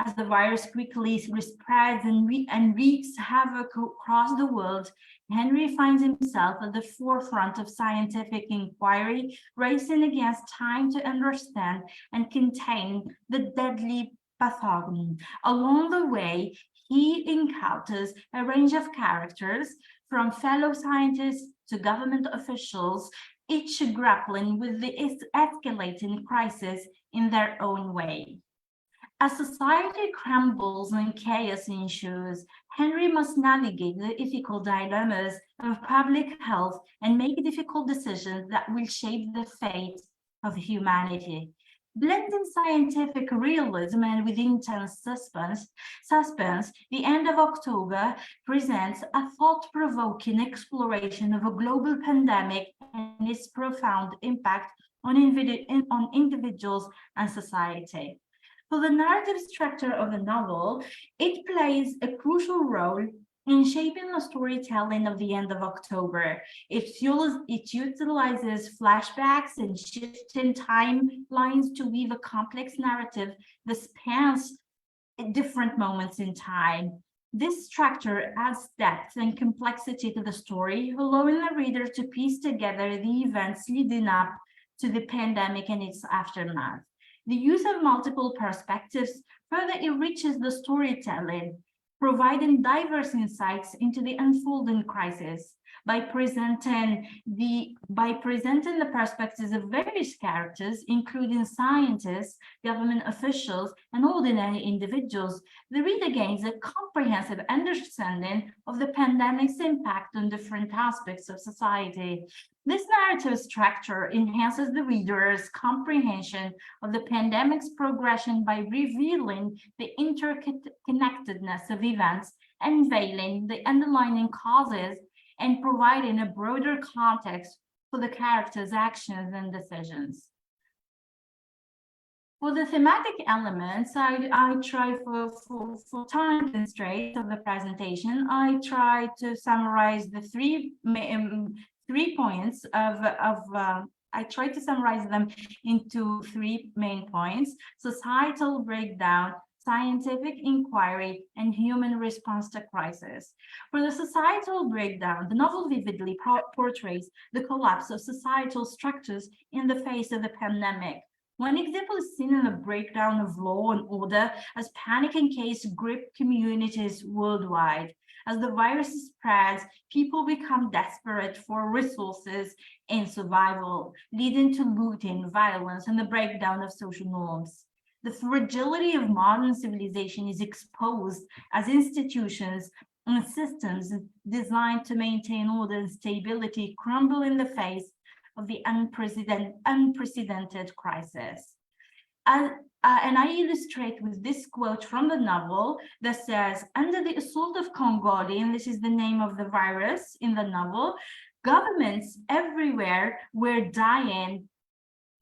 As the virus quickly spreads and wreaks havoc across the world, Henry finds himself at the forefront of scientific inquiry, racing against time to understand and contain the deadly pathogen. Along the way, he encounters a range of characters, from fellow scientists to government officials, each grappling with the escalating crisis in their own way. As society crumbles and chaos ensues, Henry must navigate the ethical dilemmas of public health and make difficult decisions that will shape the fate of humanity. Blending scientific realism and with intense suspense, The End of October presents a thought-provoking exploration of a global pandemic and its profound impact on individuals and society. For the narrative structure of the novel, it plays a crucial role in shaping the storytelling of The End of October. It utilizes flashbacks and shifting timelines to weave a complex narrative that spans different moments in time. This structure adds depth and complexity to the story, allowing the reader to piece together the events leading up to the pandemic and its aftermath. The use of multiple perspectives further enriches the storytelling, providing diverse insights into the unfolding crisis. By presenting the perspectives of various characters, including scientists, government officials, and ordinary individuals, the reader gains a comprehensive understanding of the pandemic's impact on different aspects of society. This narrative structure enhances the reader's comprehension of the pandemic's progression by revealing the interconnectedness of events, unveiling the underlying causes, and providing a broader context for the characters' actions and decisions. For the thematic elements, I try for time constraints of the presentation, I try to summarize the three points I try to summarize them into 3 main points: societal breakdown, scientific inquiry, and human response to crisis. For the societal breakdown, the novel vividly portrays the collapse of societal structures in the face of the pandemic. One example is seen in the breakdown of law and order as panic and chaos grip communities worldwide. As the virus spreads, people become desperate for resources and survival, leading to looting, violence, and the breakdown of social norms. The fragility of modern civilization is exposed as institutions and systems designed to maintain order and stability crumble in the face of the unprecedented crisis. And I illustrate with this quote from the novel that says, under the assault of Congoli, and this is the name of the virus in the novel, governments everywhere were dying.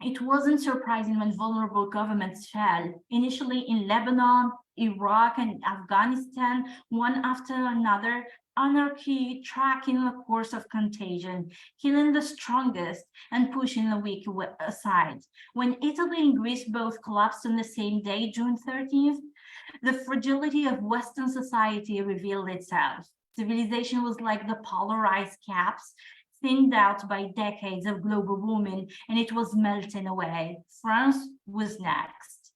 It wasn't surprising when vulnerable governments fell, initially in Lebanon, Iraq, and Afghanistan, one after another, anarchy tracking the course of contagion, killing the strongest and pushing the weak aside. When Italy and Greece both collapsed on the same day, June 13th, the fragility of Western society revealed itself. Civilization was like the polarized caps, thinned out by decades of global warming, and it was melting away. France was next.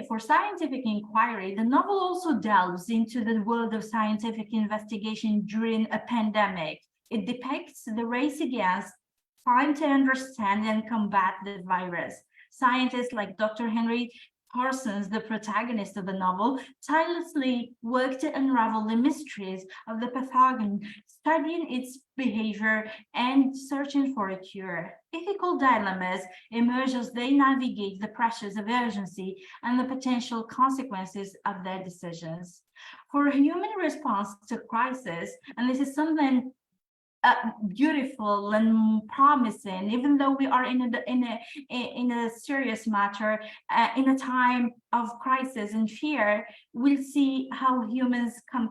For scientific inquiry, the novel also delves into the world of scientific investigation during a pandemic. It depicts the race against trying to understand and combat the virus. Scientists like Dr. Henry Parsons, the protagonist of the novel, tirelessly worked to unravel the mysteries of the pathogen, studying its behavior and searching for a cure. Ethical dilemmas emerge as they navigate the pressures of urgency and the potential consequences of their decisions. For a human response to crisis, and this is something beautiful and promising, even though we are in a serious matter, in a time of crisis and fear, we'll see how humans can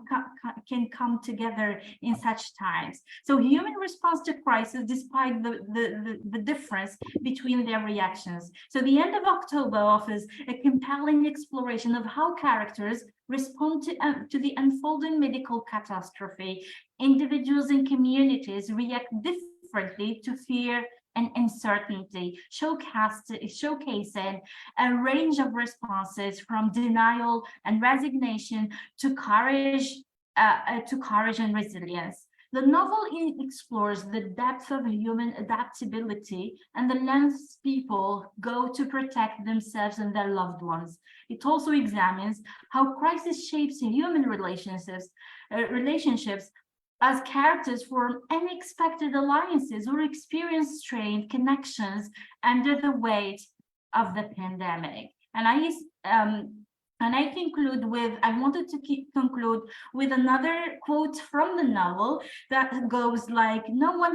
come together in such times. So human response to crisis, despite the difference between their reactions. So the end of October offers a compelling exploration of how characters respond to the unfolding medical catastrophe. Individuals and communities react differently to fear and uncertainty, showcasing a range of responses from denial and resignation to courage and resilience. The novel explores the depth of human adaptability and the lengths people go to protect themselves and their loved ones. It also examines how crisis shapes human relationships as characters form unexpected alliances or experience strained connections under the weight of the pandemic. And I wanted to conclude with another quote from the novel that goes like, no one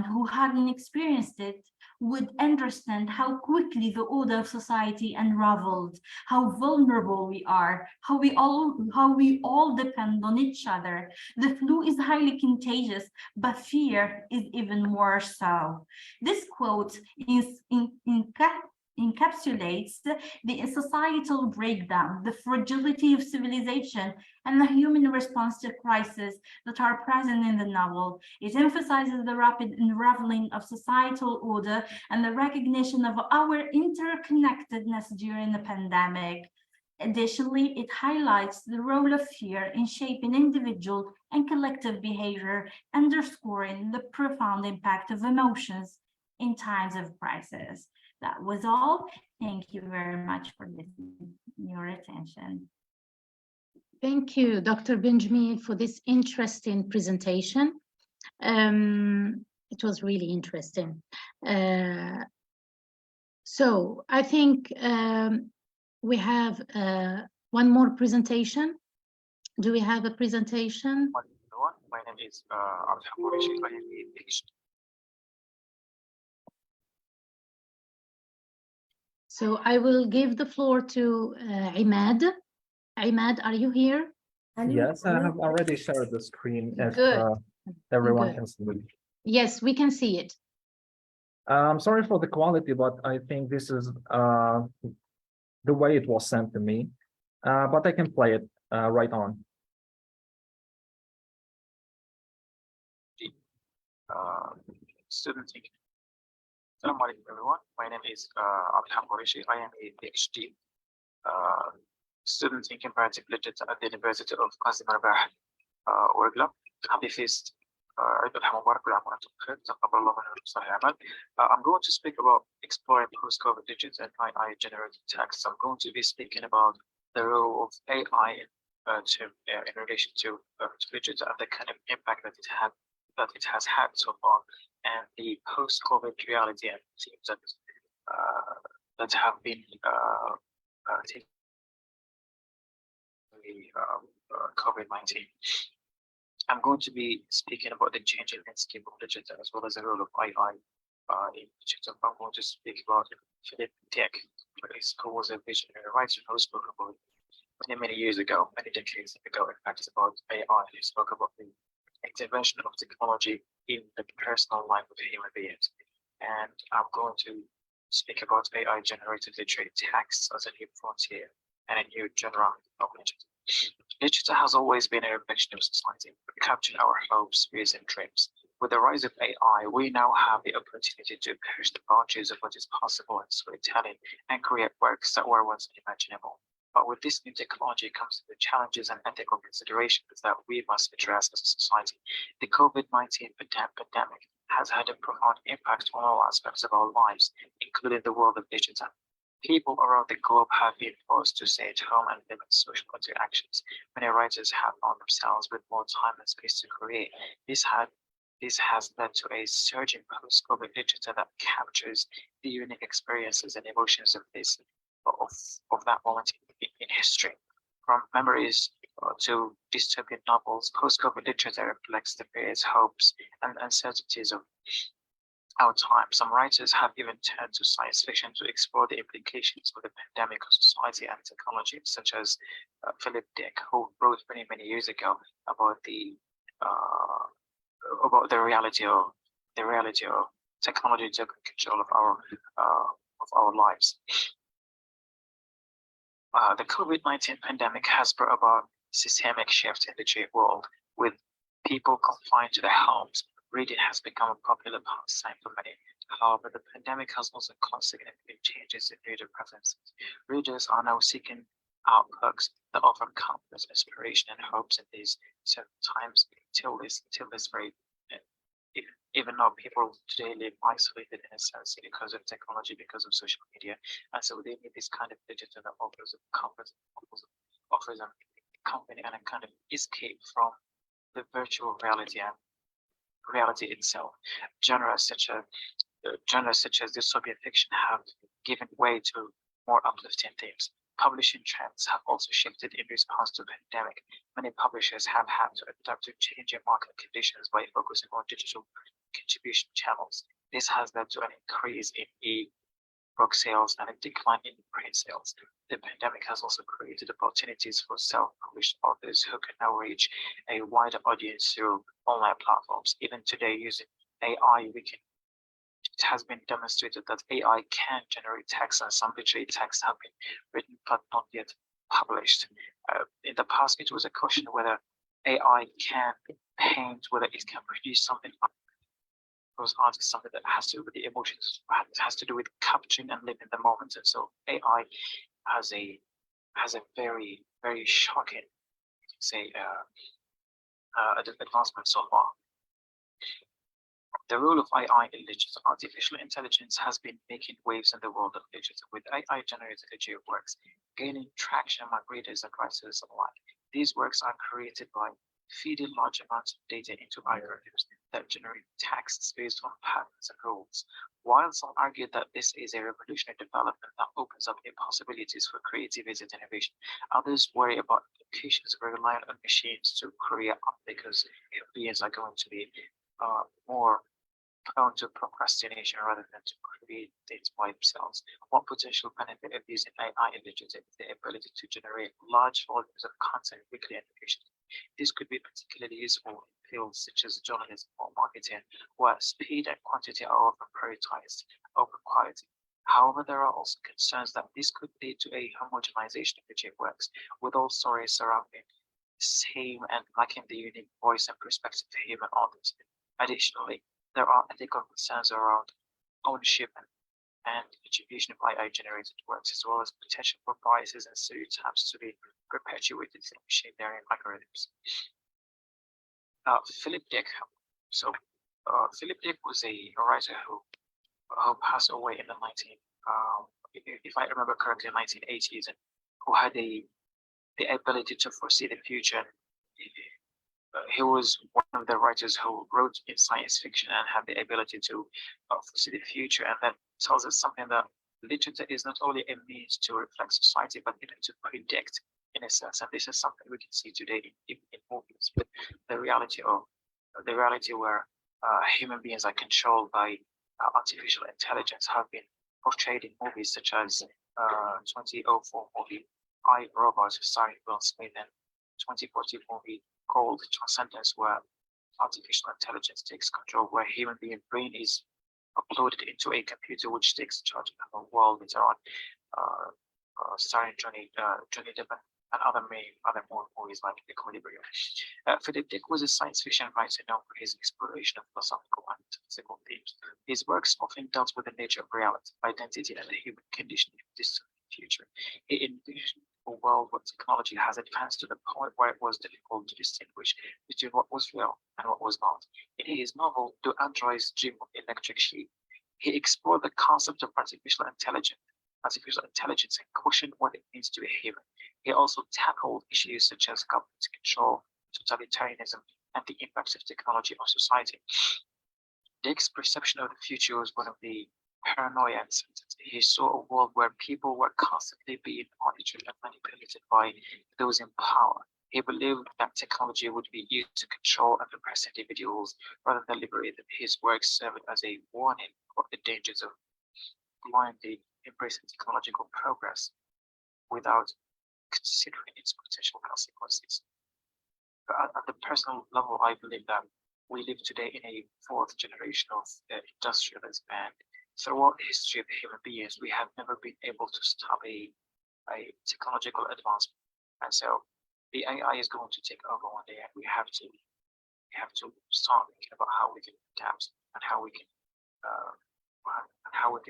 who hadn't experienced it would understand how quickly the order of society unraveled, how vulnerable we are, how we all depend on each other. The flu is highly contagious, but fear is even more so. This quote encapsulates the societal breakdown, the fragility of civilization, and the human response to crisis that are present in the novel. It emphasizes the rapid unraveling of societal order and the recognition of our interconnectedness during the pandemic. Additionally, it highlights the role of fear in shaping individual and collective behavior, underscoring the profound impact of emotions in times of crisis. That was all. Thank you very much for your attention. Thank you, Dr. Benjamin, for this interesting presentation. It was really interesting. So I think we have one more presentation. Do we have a presentation? My name is Abdul Hamid. I am a PhD. So I will give the floor to Imad. Imad, are you here? Yes, I have already shared the screen if Good. everyone Good. can see it. Yes, we can see it. I'm sorry for the quality, but I think this is the way it was sent to me. But I can play it right on. Student thinking. Assalamu alaikum everyone. My name is Abdul Hamid. I am a PhD student in comparative literature at the University of Qasim Rabah, Oregla. I'm the first عيد الأضحى مبارك كل عام وأنتم بخير تقبل الله منا ومنكم صالح الأعمال. I'm going to speak about exploring post-COVID digits and AI generated text. I'm going to be speaking about the role of AI in relation to digits and the kind of impact that it has had so far, and the post-COVID reality and themes that have been taken COVID-19. I'm going to be speaking about the changing landscape of digital as well as the role of AI in digital. I'm going to speak about Philip Dick, who was a visionary writer who spoke about many years ago, many decades ago. In fact, it's about AI. He spoke about the intervention of technology in the personal life of human beings. And I'm going to speak about AI-generated literary texts as a new frontier and a new genre of literature. Literature has always been a reflection of society, capturing our hopes, fears, and dreams. With the rise of AI, we now have the opportunity to push the boundaries of what is possible in storytelling and create works that were once unimaginable. But with this new technology comes the challenges and ethical considerations that we must address as a society. The COVID-19 pandemic has had a profound impact on all aspects of our lives, including the world of digital. People around the globe have been forced to stay at home and limit social interactions. Many writers have found themselves with more time and space to create. This has led to a surge in post-COVID literature that captures the unique experiences and emotions of that moment in history. From memories to dystopian novels, post-COVID literature reflects the fears, hopes, and uncertainties of our time. Some writers have even turned to science fiction to explore the implications of the pandemic on society and technology, such as Philip Dick, who wrote many years ago about the reality of technology taking control of our lives. The COVID-19 pandemic has brought about systemic shift in the world, with people confined to their homes. Reading has become a popular pastime for many. However, the pandemic has also caused significant changes in reader preferences. Readers are now seeking out books that offer comfort, inspiration, and hopes in these certain times. Till this very, even though people today live isolated in a sense because of technology, because of social media, and so they need this kind of digital that offers comfort, offers them company and a kind of escape from the virtual reality and reality itself. Genres such as dystopian fiction have given way to more uplifting themes. Publishing trends have also shifted in response to the pandemic. Many publishers have had to adapt to changing market conditions by focusing on digital contribution channels. This has led to an increase in e-book sales and a decline in print sales. The pandemic has also created opportunities for self-published authors who can now reach a wider audience through online platforms. Even today, using AI, it has been demonstrated that AI can generate text, and some literary texts have been written but not yet published. In the past, it was a question whether AI can paint, whether it can produce something. Those artists, something that has to do with the emotions, has to do with capturing and living the moment. And so AI has a very shocking, advancement so far. The role of AI in literature. Artificial intelligence has been making waves in the world of literature, with AI-generated literature works gaining traction among readers and writers alike. These works are created by feeding large amounts of data into algorithms that generate texts based on patterns and rules. While some argue that this is a revolutionary development that opens up new possibilities for creativity and innovation, others worry about implications of relying on machines to create art because human beings are going to be more prone to procrastination rather than to create things by themselves. One potential benefit of using AI in literature is the ability to generate large volumes of content quickly and efficiently. This could be particularly useful in fields such as journalism or marketing, where speed and quantity are often prioritized over quality. However, there are also concerns that this could lead to a homogenization of literature works, with all stories surrounding the same and lacking the unique voice and perspective of human authors. Additionally, there are ethical concerns around ownership and distribution of AI-generated works, as well as potential for biases and stereotypes to be perpetuated through machine learning algorithms. Philip Dick So Philip Dick was a writer who passed away in the if I remember correctly, 1980s, and who had the ability to foresee the future. He was one of the writers who wrote in science fiction and had the ability to foresee the future, and that tells us something that literature is not only a means to reflect society, but even to predict, in a sense. And this is something we can see today in movies, with the reality where human beings are controlled by artificial intelligence have been portrayed in movies such as 2004 movie I, Robot, starring Will Smith, and 2014 movie called Transcendence, where artificial intelligence takes control, where human being brain is uploaded into a computer which takes charge of the world later on, starring Johnny Depp and other more movies like Equilibrium. Philip Dick was a science fiction writer known for his exploration of philosophical and metaphysical themes. His works often dealt with the nature of reality, identity, and the human condition in a distant future. He envisioned a world where technology has advanced to the point where it was difficult to distinguish between what was real and what was not. In his novel, Do Androids Dream of Electric Sheep, he explored the concept of artificial intelligence and questioned what it means to be human. He also tackled issues such as government control, totalitarianism, and the impact of technology on society. Dick's perception of the future was one of the paranoia and uncertainty. He saw a world where people were constantly being monitored and manipulated by those in power. He believed that technology would be used to control and oppress individuals rather than liberate them. His work served as a warning of the dangers of blindly embracing technological progress without considering its potential consequences. But at the personal level, I believe that we live today in a fourth generation of industrialist, and throughout the history of human beings, we have never been able to stop a technological advancement. And so the AI is going to take over one day, and we have to start thinking about how we can adapt and how we can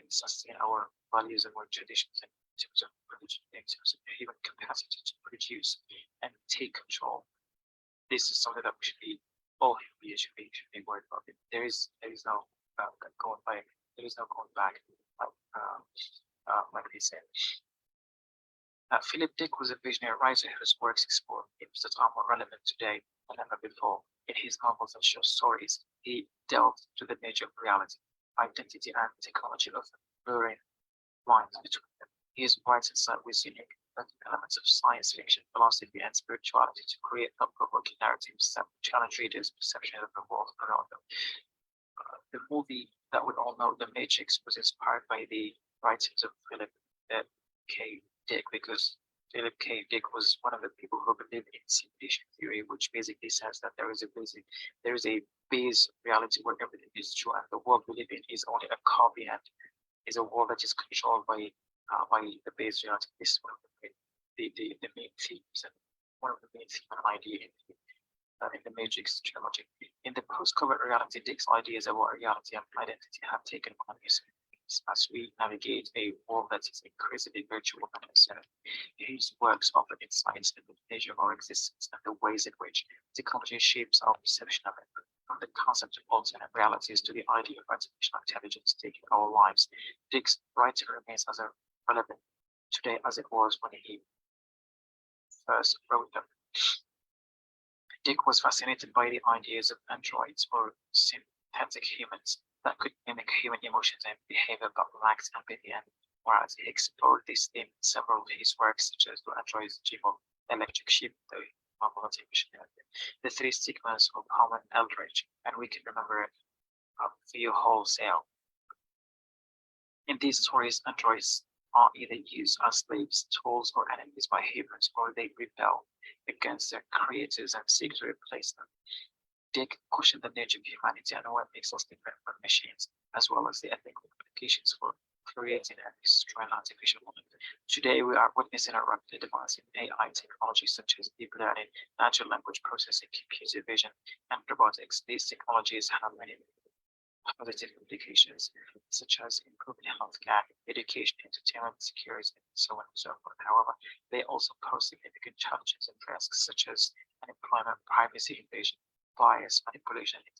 sustain our values and our traditions in terms of religion, in terms of human capacity to produce and take control. This is something that we should be, all human beings should be worried about. There is no going back. There is no going back, like they said. Philip Dick was a visionary writer whose works explore themes that are more relevant today than ever before. In his novels and short stories, he delved into the nature of reality, identity, and technology, often blurring lines between them. His writing style was unique, blending elements of science fiction, philosophy, and spirituality to create thought-provoking narratives that challenge readers' perception of the world around them. The movie that we all know, The Matrix, was inspired by the writings of Philip K. Dick, because Philip K. Dick was one of the people who believed in simulation theory, which basically says that there is a base reality where everything is true, and the world we live in is only a copy and is a world that is controlled by the base reality. This is one of the main themes and one of the main theme and idea in the Matrix trilogy. In the post-COVID reality, Dick's ideas about reality and identity have taken on his as we navigate a world that is increasingly virtual and uncertain. His works offer insights into the nature of our existence and the ways in which technology shapes our perception of it, from the concept of alternate realities to the idea of artificial intelligence taking our lives. Dick's writing remains as relevant today as it was when he first wrote them. Dick was fascinated by the ideas of androids or synthetic humans that could mimic human emotions and behavior but lacked empathy and morality. He explored this theme in several of his works, such as The Android's Dream of Electric Sheep, the Marvel television, The Three Stigmas of Common Eldritch, and We Can Remember It for You Wholesale. In these stories, androids are either used as slaves, tools, or enemies by humans, or they rebel against their creators and seek to replace them. Dick questioned the nature of humanity and what makes us different from machines, as well as the ethical implications for creating and destroying artificial life. Today, we are witnessing a rapid advance in AI technologies such as deep learning, natural language processing, computer vision, and robotics. These technologies have many positive implications, such as improving healthcare, education, entertainment, security, and so on and so forth. However, they also pose significant challenges and risks, such as unemployment, privacy invasion, bias, manipulation, and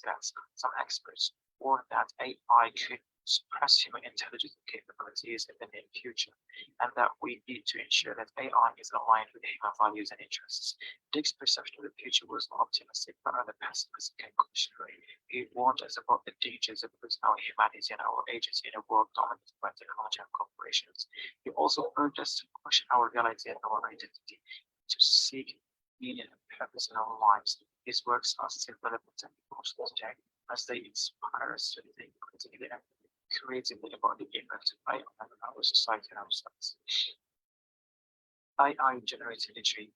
threats. Some experts warn that AI could suppress human intelligence and capabilities in the near future, and that we need to ensure that AI is aligned with human values and interests. Dick's perception of the future was not optimistic, but rather pessimistic and cautionary. He warned us about the dangers of losing our humanity and our agency in a world dominated by technology and corporations. He also urged us to question our reality and our identity, to seek meaning and purpose in our lives. His works are still relevant and important today, as they inspire us to think critically and creatively about the impact of AI on our society and ourselves. AI-generated literature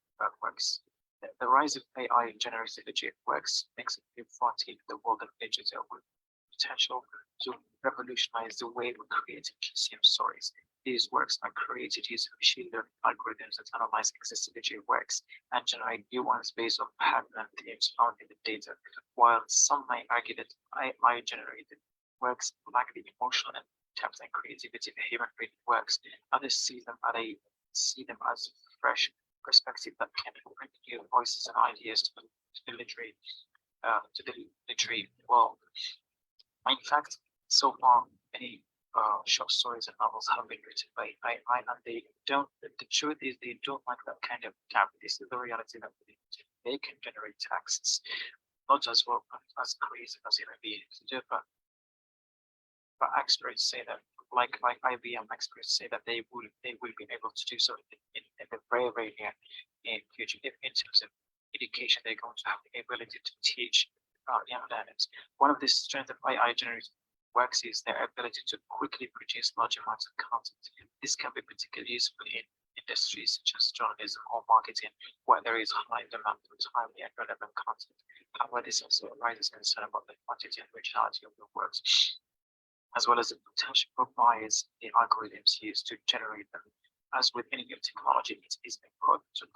works. The rise of AI-generated literature works makes it new frontier in the world of literature with potential to revolutionize the way we create and consume stories. These works are created using machine learning algorithms that analyze existing literature works and generate new ones based on patterns and themes found in the data. While some may argue that AI-generated works lack the emotional and depth and creativity of human-created works, others see them as fresh perspective that can bring new voices and ideas to the literary world. In fact, so far many short stories and novels have been written by AI, and they don't. The truth is, they don't like that kind of gap. This is the reality that they can generate texts, not as well as creative as human beings do, but experts say that, like IBM experts say that they will be able to do so in the very near future. If in terms of education, they're going to have the ability to teach young learners. One of the strengths of AI generated works is their ability to quickly produce large amounts of content. This can be particularly useful in industries such as journalism or marketing, where there is high demand for timely and relevant content. However, this also raises concern about the quantity and originality of the works, as well as the potential for bias in algorithms used to generate them. As with any new technology, it is important to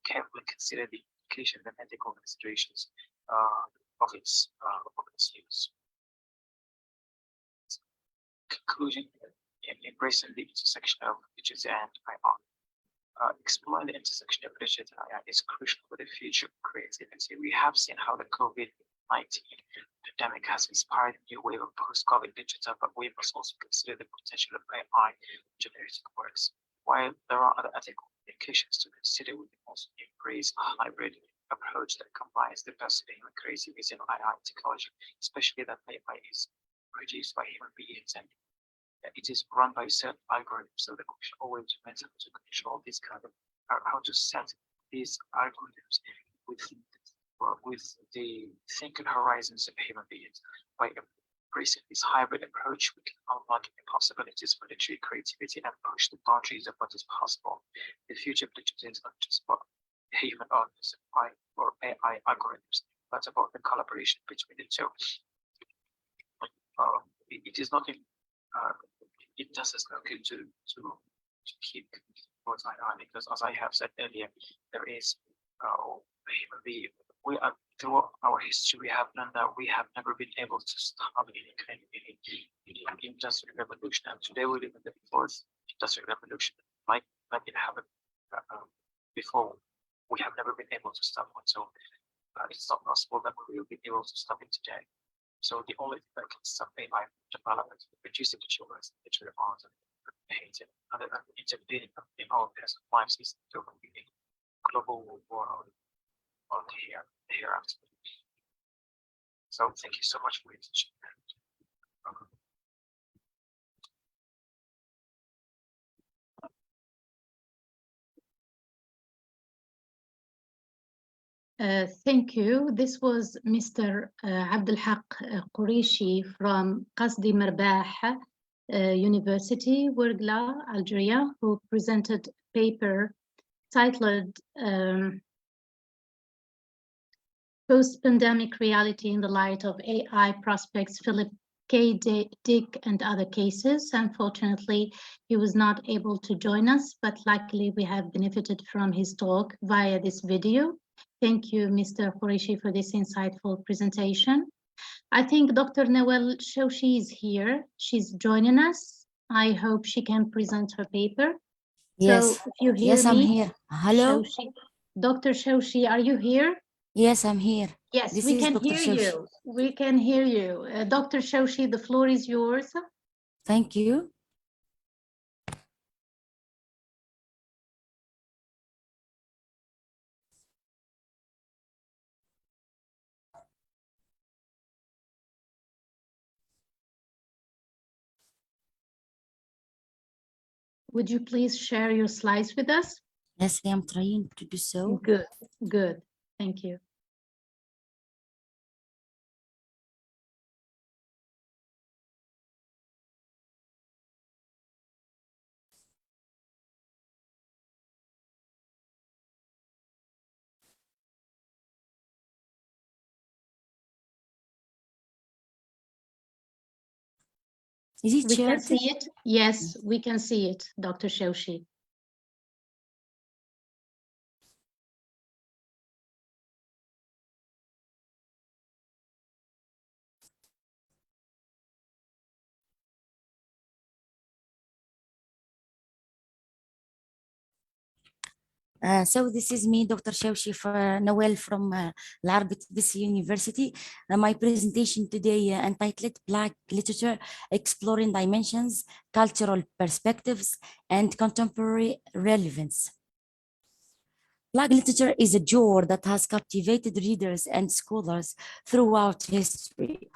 carefully consider the implications and ethical considerations of its use. Conclusion: embracing the intersection of literature and AI. Exploring the intersection of literature and AI is crucial for the future of creativity. We have seen how the COVID-19 pandemic has inspired a new wave of post-COVID literature, but we must also consider the potential of AI-generated works. While there are other ethical implications to consider, we can also embrace a hybrid approach that combines the best of human creativity and AI technology, especially that AI is produced by human beings and it is run by certain algorithms. So the question always remains how to control this kind of, how to set these algorithms with the thinking horizons of human beings. By embracing this hybrid approach, we can unlock the possibilities for literary creativity and push the boundaries of what is possible. The future of literature is not just about human authors or AI algorithms, but about the collaboration between the two. It is not it does us no good to keep towards AI, because as I have said earlier, there is a human being. We are, through our history, we have known that we have never been able to stop any kind of industrial revolution, and today we live in the fourth industrial revolution, like it happened before. We have never been able to stop one, so it's not possible that we will be able to stop it today. So the only thing that can stop AI development, producing the children, literary art, and painting, and intervening in our personal lives is still a global war on hereafter. So thank you so much for your attention. Thank you. This was Mr. Abdelhaq Qureshi from Qasdi Marbah University, Ouargla, Algeria, who presented a paper titled Post-Pandemic Reality in the Light of AI Prospects, Philip K. Dick and Other Cases. Unfortunately, he was not able to join us, but luckily we have benefited from his talk via this video. Thank you, Mr. Qureshi, for this insightful presentation. I think Dr. Nawal Shawshi is here. She's joining us. I hope she can present her paper. Yes, so if you hear yes, I'm me, here. Hello. Shawshi, Dr. Shawshi, are you here? Yes, I'm here. Yes, This we is can Dr. hear Shoshi. you. We can hear you. Dr. Shoshi, the floor is yours. Thank you. Would you please share your slides with us? Yes, I am trying to do so. Good, good. Thank you. Is it We can shared? see it. Yes, we can see it, Dr. Shoshi. So this is me, Dr. Shawshif Nawal from Al-Arabic University. My presentation today entitled Black Literature, Exploring Dimensions, Cultural Perspectives, and Contemporary Relevance. Black literature is a genre that has captivated readers and scholars throughout history,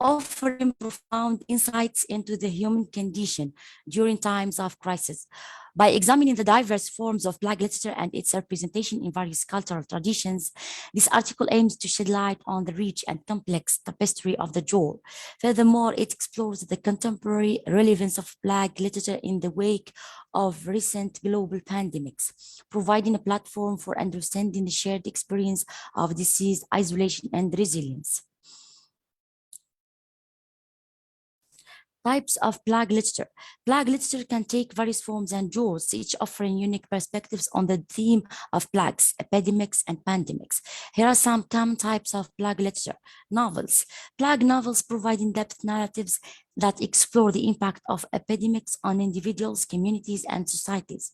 offering profound insights into the human condition during times of crisis. By examining the diverse forms of Black literature and its representation in various cultural traditions, this article aims to shed light on the rich and complex tapestry of the genre. Furthermore, it explores the contemporary relevance of Black literature in the wake of recent global pandemics, providing a platform for understanding the shared experience of disease, isolation, and resilience. Types of Black literature. Black literature can take various forms and genres, each offering unique perspectives on the theme of plagues, epidemics, and pandemics. Here are some common types of Black literature. Novels. Black novels provide in-depth narratives that explore the impact of epidemics on individuals, communities, and societies.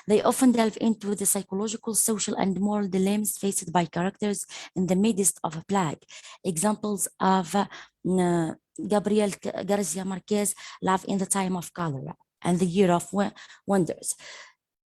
They often delve into the psychological, social, and moral dilemmas faced by characters in the midst of a plague. Examples of Gabriel Garcia Marquez, Love in the Time of Cholera and The Year of Wonders.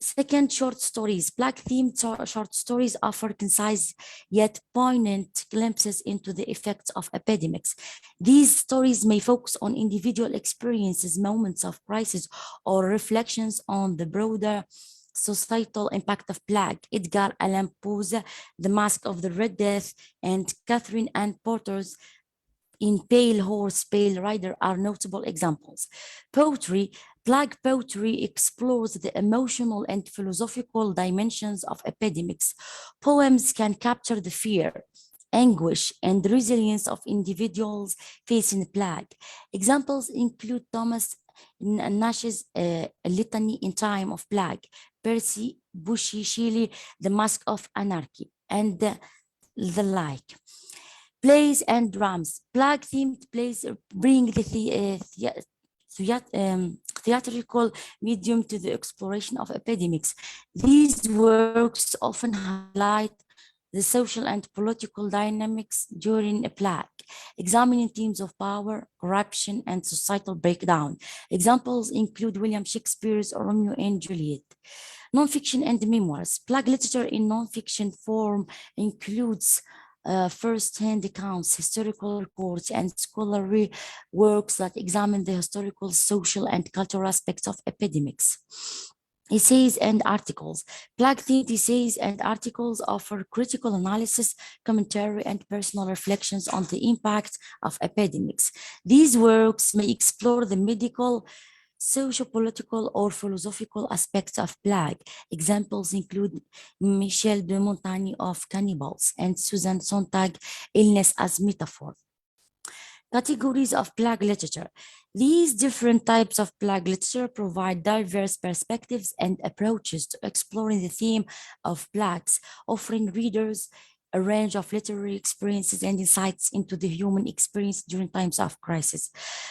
Second, short stories. Black-themed short stories offer concise yet poignant glimpses into the effects of epidemics. These stories may focus on individual experiences, moments of crisis, or reflections on the broader societal impact of plague. Edgar Allan Poe's The Mask of the Red Death and Catherine Ann Porter's In Pale Horse, Pale Rider are notable examples. Poetry. Black poetry explores the emotional and philosophical dimensions of epidemics. Poems can capture the fear, anguish, and resilience of individuals facing plague. Examples include Thomas Nash's Litany in Time of Plague, Percy Bussy Shelley, The Mask of Anarchy, and the like. Plays and drams. Black-themed plays bring the theatrical medium to the exploration of epidemics. These works often highlight the social and political dynamics during a plague, examining themes of power, corruption, and societal breakdown. Examples include William Shakespeare's Romeo and Juliet. Nonfiction and memoirs. Black literature in nonfiction form includes first-hand accounts, historical reports, and scholarly works that examine the historical, social, and cultural aspects of epidemics. Essays and articles. Black-themed essays and articles offer critical analysis, commentary, and personal reflections on the impact of epidemics. These works may explore the medical, socio-political, or philosophical aspects of plague. Examples include Michel de Montaigne of Cannibals and Susan Sontag, Illness as Metaphor. Categories of plague literature. These different types of plague literature provide diverse perspectives and approaches to exploring the theme of plagues, offering readers a range of literary experiences and insights into the human experience during times of crisis.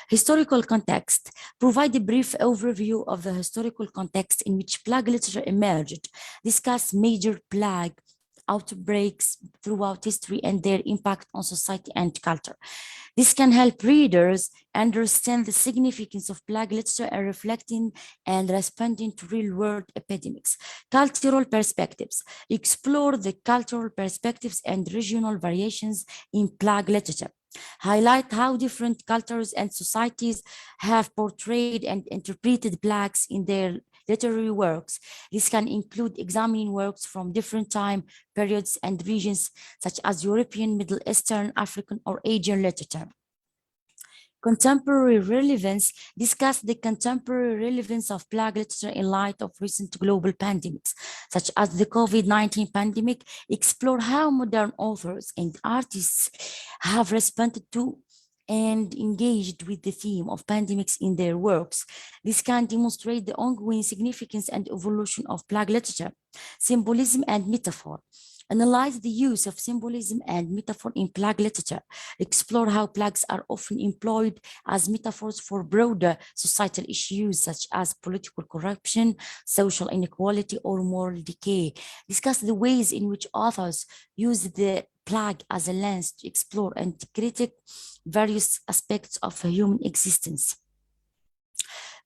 Historical context. Provide a brief overview of the historical context in which plague literature emerged. Discuss major plague outbreaks throughout history and their impact on society and culture. This can help readers understand the significance of Black literature and reflecting and responding to real-world epidemics. Cultural perspectives. Explore the cultural perspectives and regional variations in Black literature. Highlight how different cultures and societies have portrayed and interpreted Blacks in their literary works. This can include examining works from different time periods and regions, such as European, Middle Eastern, African, or Asian literature. Contemporary relevance. Discuss the contemporary relevance of Black literature in light of recent global pandemics, such as the COVID-19 pandemic. Explore how modern authors and artists have responded to and engaged with the theme of pandemics in their works. This can demonstrate the ongoing significance and evolution of Black literature. Symbolism and metaphor. Analyze the use of symbolism and metaphor in Black literature. Explore how Blacks are often employed as metaphors for broader societal issues such as political corruption, social inequality, or moral decay. Discuss the ways in which authors use the Black as a lens to explore and critique various aspects of human existence.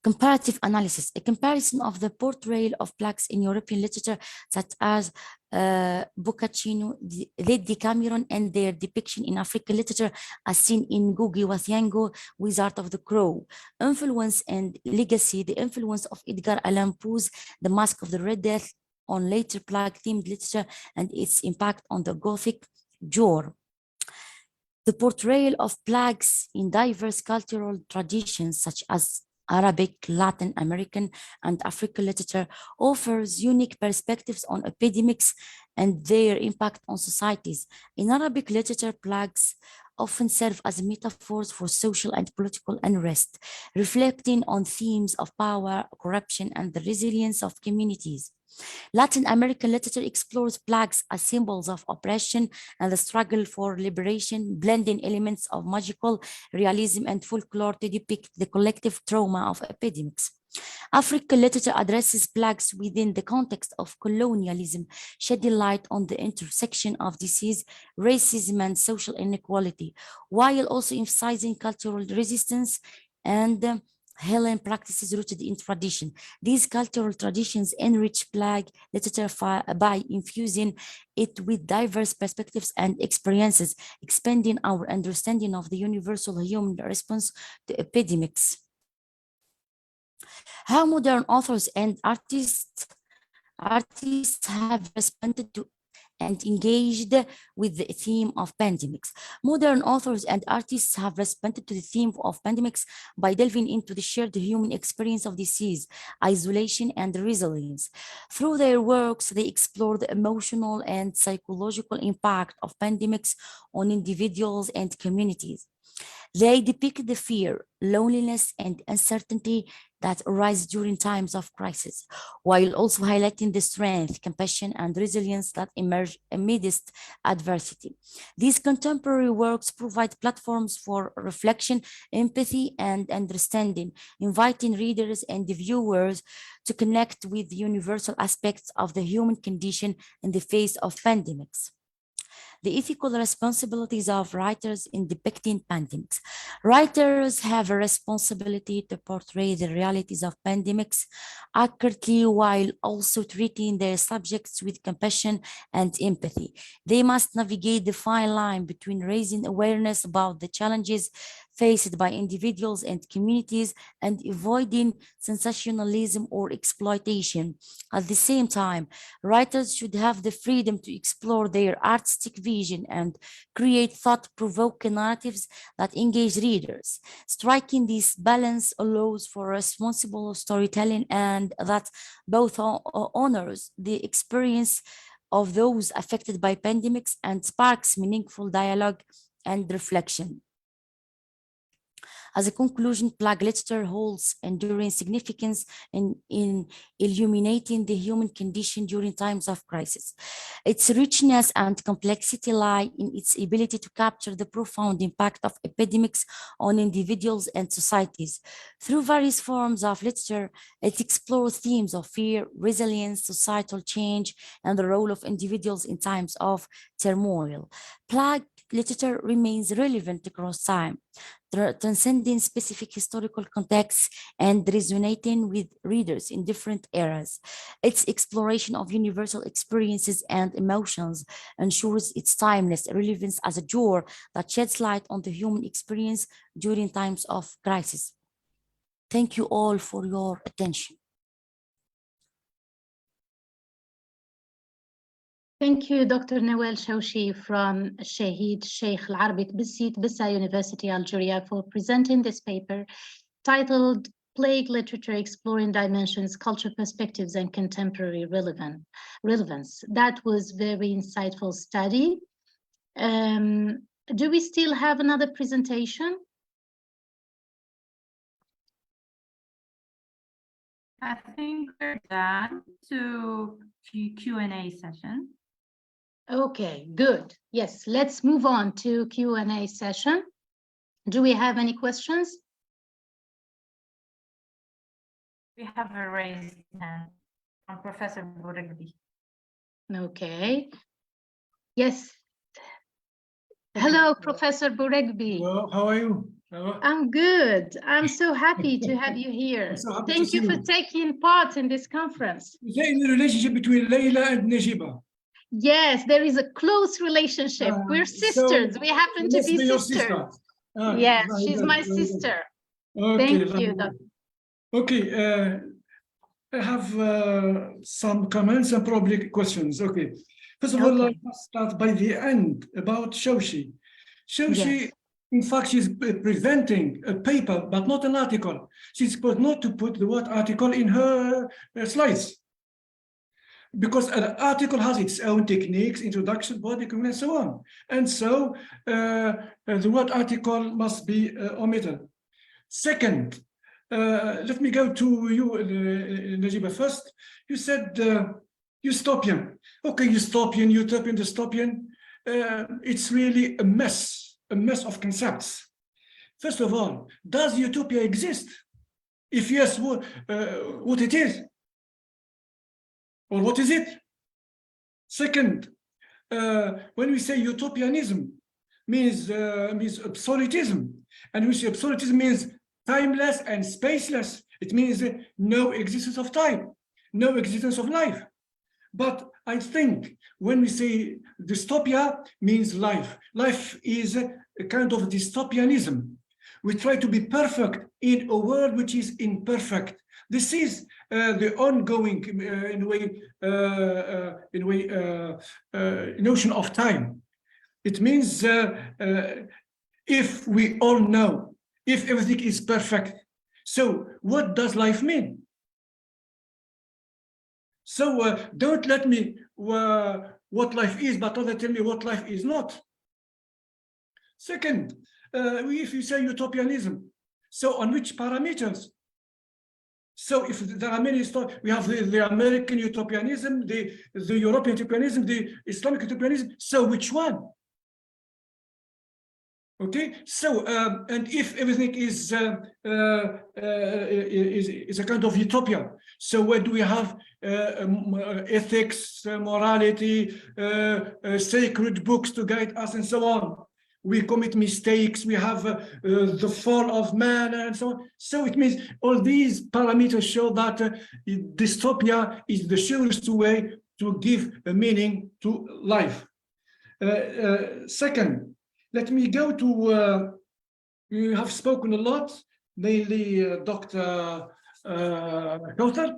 Comparative analysis, a comparison of the portrayal of Blacks in European literature, such as Boccaccio, the Decameron, and their depiction in African literature, as seen in Ngugi wa Thiong'o, Wizard of the Crow. Influence and legacy, the influence of Edgar Allan Poe's The Masque of the Red Death on later Black-themed literature and its impact on the Gothic genre. The portrayal of Blacks in diverse cultural traditions, such as Arabic, Latin American, and African literature, offers unique perspectives on epidemics and their impact on societies. In Arabic literature, Blacks often serve as metaphors for social and political unrest, reflecting on themes of power, corruption, and the resilience of communities. Latin American literature explores Blacks as symbols of oppression and the struggle for liberation, blending elements of magical realism and folklore to depict the collective trauma of epidemics. African literature addresses Blacks within the context of colonialism, shedding light on the intersection of disease, racism, and social inequality, while also emphasizing cultural resistance and healing practices rooted in tradition. These cultural traditions enrich Black literature by infusing it with diverse perspectives and experiences, expanding our understanding of the universal human response to epidemics. How modern authors and artists have responded to and engaged with the theme of pandemics. Modern authors and artists have responded to the theme of pandemics by delving into the shared human experience of disease, isolation, and resilience. Through their works, they explore the emotional and psychological impact of pandemics on individuals and communities. They depict the fear, loneliness, and uncertainty that arise during times of crisis, while also highlighting the strength, compassion, and resilience that emerge amidst adversity. These contemporary works provide platforms for reflection, empathy, and understanding, inviting readers and viewers to connect with universal aspects of the human condition in the face of pandemics. The ethical responsibilities of writers in depicting pandemics. Writers have a responsibility to portray the realities of pandemics accurately while also treating their subjects with compassion and empathy. They must navigate the fine line between raising awareness about the challenges faced by individuals and communities and avoiding sensationalism or exploitation. At the same time, writers should have the freedom to explore their artistic vision and create thought-provoking narratives that engage readers. Striking this balance allows for responsible storytelling and that both honors the experience of those affected by pandemics and sparks meaningful dialogue and reflection. As a conclusion, plague literature holds enduring significance in illuminating the human condition during times of crisis. Its richness and complexity lie in its ability to capture the profound impact of epidemics on individuals and societies. Through various forms of literature, it explores themes of fear, resilience, societal change, and the role of individuals in times of turmoil. Plague literature remains relevant across time, transcending specific historical contexts and resonating with readers in different eras. Its exploration of universal experiences and emotions ensures its timeless relevance as a genre that sheds light on the human experience during times of crisis. Thank you all for your attention. Thank you, Dr. Nawal Shawshi from Shahid Sheikh Al-Arabi Tbissi, Tbissa University, Algeria, for presenting this paper titled Plague Literature Exploring Dimensions, Cultural Perspectives, and Contemporary Relevance. That was very insightful study. Do we still have another presentation? I think we're done to Q&A session. Okay, good. Yes, let's move on to Q&A session. Do we have any questions? We have a raised hand from Professor Bouragbi. Okay. Yes. Hello, Professor Bouragbi. Well, how are you? I'm good. I'm so happy to have you here. So happy to Thank you see for you. taking part in this conference. Is there any relationship between Leila and Najiba? Yes, there is a close relationship. We're sisters. We happen to must be your sisters. sister. Yes, very she's good, my very good. sister. Okay, Thank very you, good. Doctor. Okay, I have some comments and probably questions. Okay. First of all, Okay. let's start by the end about Shawshi. Shawshi, Yes. in fact, she's presenting a paper, but not an article. She's supposed not to put the word article in her slides, because an article has its own techniques, introduction, body, and so on. And so the word article must be omitted. Second, let me go to you, Najiba, first. You said utopian. Okay, utopian, dystopian. It's really a mess of concepts. First of all, does utopia exist? If yes, what it is? Or what is it? Second, when we say utopianism, means absolutism, and we say absolutism means timeless and spaceless. It means no existence of time, no existence of life. But I think when we say dystopia means life. Life is a kind of dystopianism. We try to be perfect in a world which is imperfect. This is the ongoing, in a way, notion of time. It means if we all know, if everything is perfect, so what does life mean? So don't let me what life is, but rather tell me what life is not. Second, if you say utopianism, so on which parameters? So if there are many stories, we have the American utopianism, the European utopianism, the Islamic utopianism. So which one? Okay. So and if everything is a kind of utopia, so where do we have ethics, morality, sacred books to guide us, and so on? We commit mistakes, we have the fall of man, and so on. So it means all these parameters show that dystopia is the surest way to give a meaning to life. Second, let me go to, you have spoken a lot, mainly Dr. Kauthar.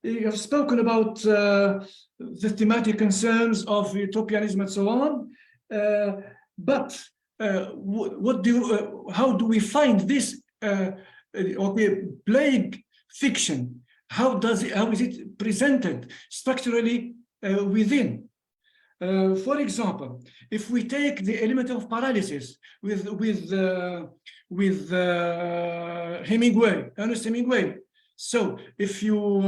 You have spoken about the thematic concerns of utopianism and so on. But how do we find this plague fiction? How is it presented structurally within? For example, if we take the element of paralysis with Hemingway, Ernest Hemingway. So if you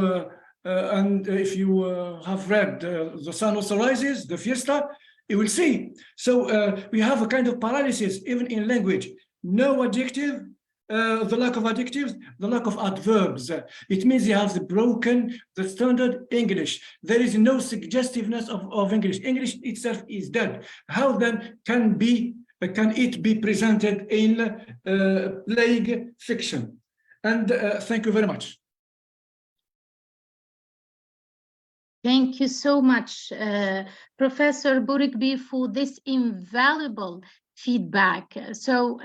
have read The Sun Also Rises, the Fiesta, you will see. So we have a kind of paralysis even in language. No adjective, the lack of adjectives, the lack of adverbs. It means he has broken the standard English. There is no suggestiveness of English. English itself is dead. How then can it be presented in plague fiction? And thank you very much. Thank you so much, Professor Burikbi, for this invaluable feedback. So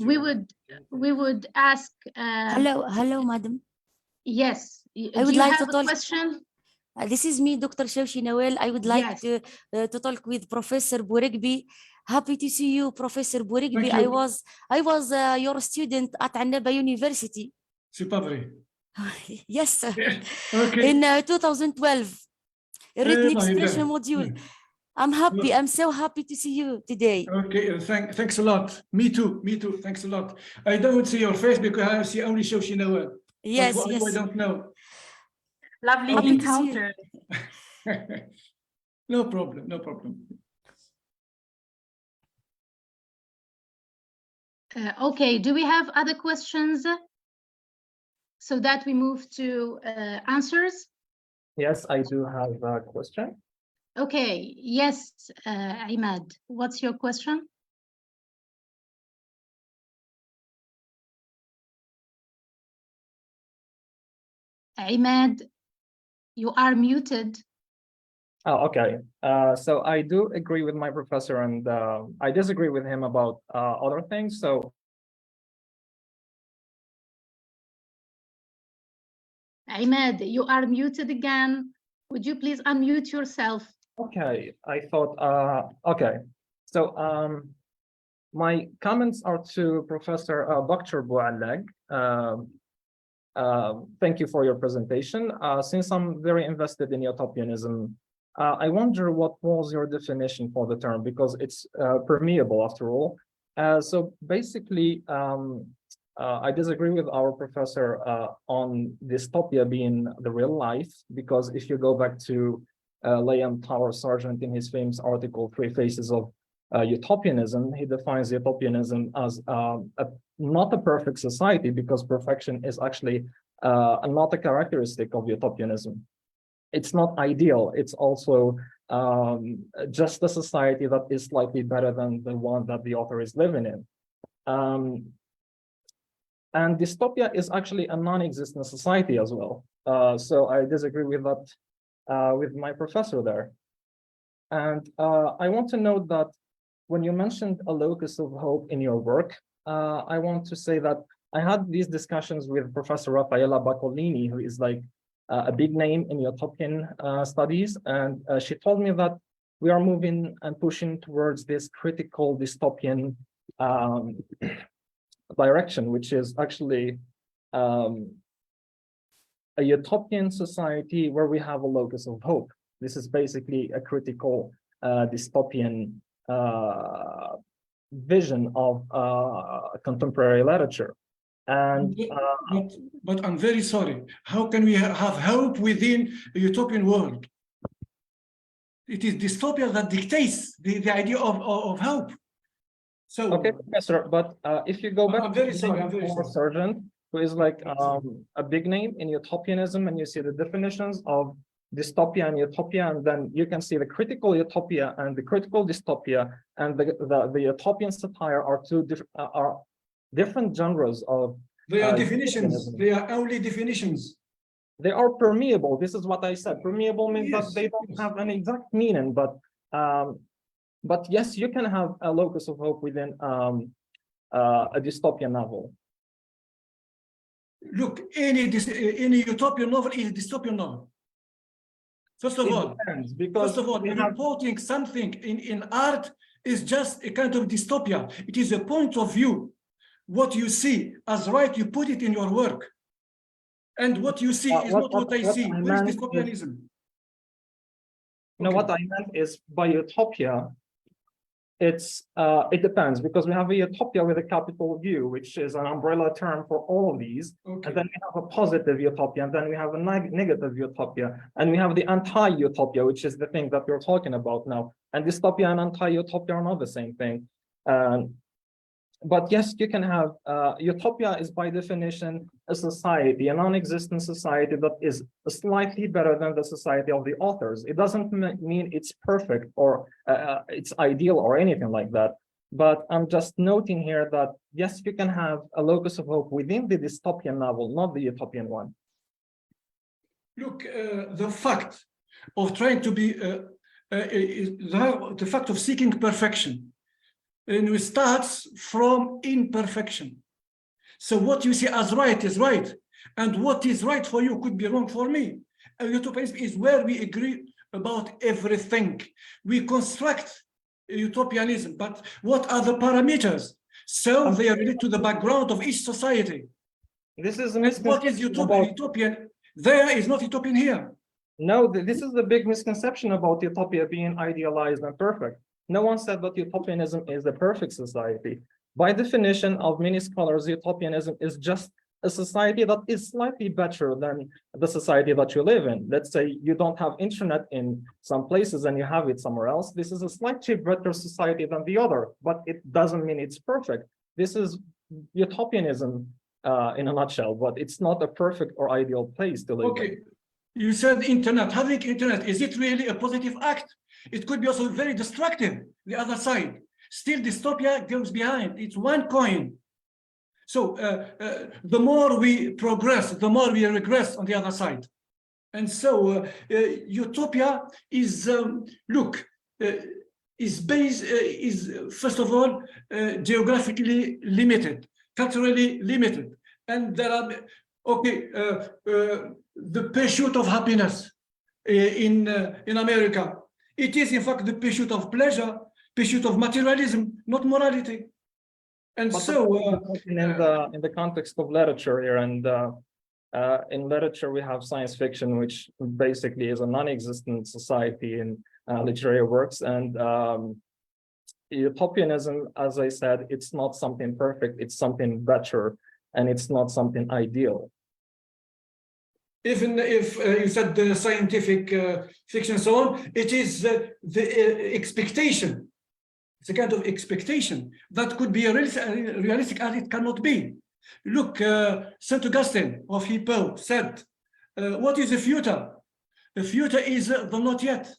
we would ask. Hello, madam. Yes. I would like to have a talk. question? This is me, Dr. Shawshi Nawel. I would like Yes. to talk with Professor Burikbi. Happy to see you, Professor Burikbi. Thank I was your student at Annaba University. Super. Yes, sir. Okay. In 2012, written expression module. I'm happy. I'm so happy to see you today. Okay, thanks a lot. Me too. Thanks a lot. I don't see your face because I see only Shawshi Nawel. Yes, I yes. don't know. Lovely Happy to see you. encounter. No problem. No problem. Okay, do we have other questions so that we move to answers? Yes, I do have a question. Okay, yes, Imad, what's your question? Imad, you are muted. Oh, okay. So I do agree with my professor, and I disagree with him about other things. So Imad, you are muted again. Would you please unmute yourself? okay, I thought, okay. So my comments are to Professor Dr. Bouallag. Thank you for your presentation. Since I'm very invested in utopianism, I wonder what was your definition for the term, because it's permeable after all. So basically, I disagree with our professor on dystopia being the real life, because if you go back to Liam Tower Sargent in his famous article, Three Faces of Utopianism, he defines utopianism as not a perfect society, because perfection is actually not a characteristic of utopianism. It's not ideal. It's also just a society that is slightly better than the one that the author is living in. And dystopia is actually a non-existent society as well. So I disagree with that, with my professor there. And I want to note that when you mentioned a locus of hope in your work, I want to say that I had these discussions with Professor Raffaella Baccolini, who is like a big name in utopian studies. And she told me that we are moving and pushing towards this critical dystopian direction, which is actually a utopian society where we have a locus of hope. This is basically a critical dystopian vision of contemporary literature. And but I'm very sorry. How can we have hope within a utopian world? It is dystopia that dictates the idea of hope. So okay, Professor, but if you go back I'm very to sorry. Sargent, who is like a big name in utopianism, and you see the definitions of dystopia and utopia, and then you can see the critical utopia and the critical dystopia, and the utopian satire are different genres of they are definitions. utopianism. They are only definitions. They are permeable. This is what I said. Permeable means Yes, that they don't have an exact meaning, but yes, you can have a locus of hope within a dystopian novel. Look, any utopian novel is a dystopian novel. First of all, importing something in art is just a kind of dystopia. It is a point of view. What you see as right, you put it in your work. And what you see is not what I see. Where is dystopianism? No, Okay. what I meant is by utopia, it depends, because we have a utopia with a capital U, which is an umbrella term for all of these. Okay. And then we have a positive utopia, and then we have a negative utopia, and we have the anti-utopia, which is the thing that we're talking about now. And dystopia and anti-utopia are not the same thing. But yes, you can have, utopia is by definition a society, a non-existent society that is slightly better than the society of the authors. It doesn't mean it's perfect or it's ideal or anything like that. But I'm just noting here that, yes, you can have a locus of hope within the dystopian novel, not the utopian one. Look, the fact of trying to be, the fact of seeking perfection, and it starts from imperfection. So what you see as right is right, and what is right for you could be wrong for me. Utopianism is where we agree about everything. We construct utopianism, but what are the parameters? So they are related to the background of each society. This is And what is utopian? There is not utopian here. No, this is the big misconception about utopia being idealized and perfect. No one said that utopianism is the perfect society. By definition of many scholars, utopianism is just a society that is slightly better than the society that you live in. Let's say you don't have internet in some places and you have it somewhere else. This is a slightly better society than the other, but it doesn't mean it's perfect. This is utopianism in a nutshell, but it's not a perfect or ideal place to live Okay. in. You said internet. Having internet, is it really a positive act? It could be also very destructive, the other side. Still, dystopia goes behind. It's one coin. So the more we progress, the more we regress on the other side. And so utopia is, is first of all, geographically limited, culturally limited. And there are, okay, the pursuit of happiness in America. It is in fact the pursuit of pleasure, pursuit of materialism, not morality. And But so in the context of literature here, and in literature we have science fiction, which basically is a non-existent society in literary works, and utopianism, as I said, it's not something perfect, it's something better, and it's not something ideal. even if you said the scientific fiction and so on, it is the expectation. It's a kind of expectation that could be realistic as it cannot be. Look, St. Augustine of Hippo said, what is the future? The future is the not yet.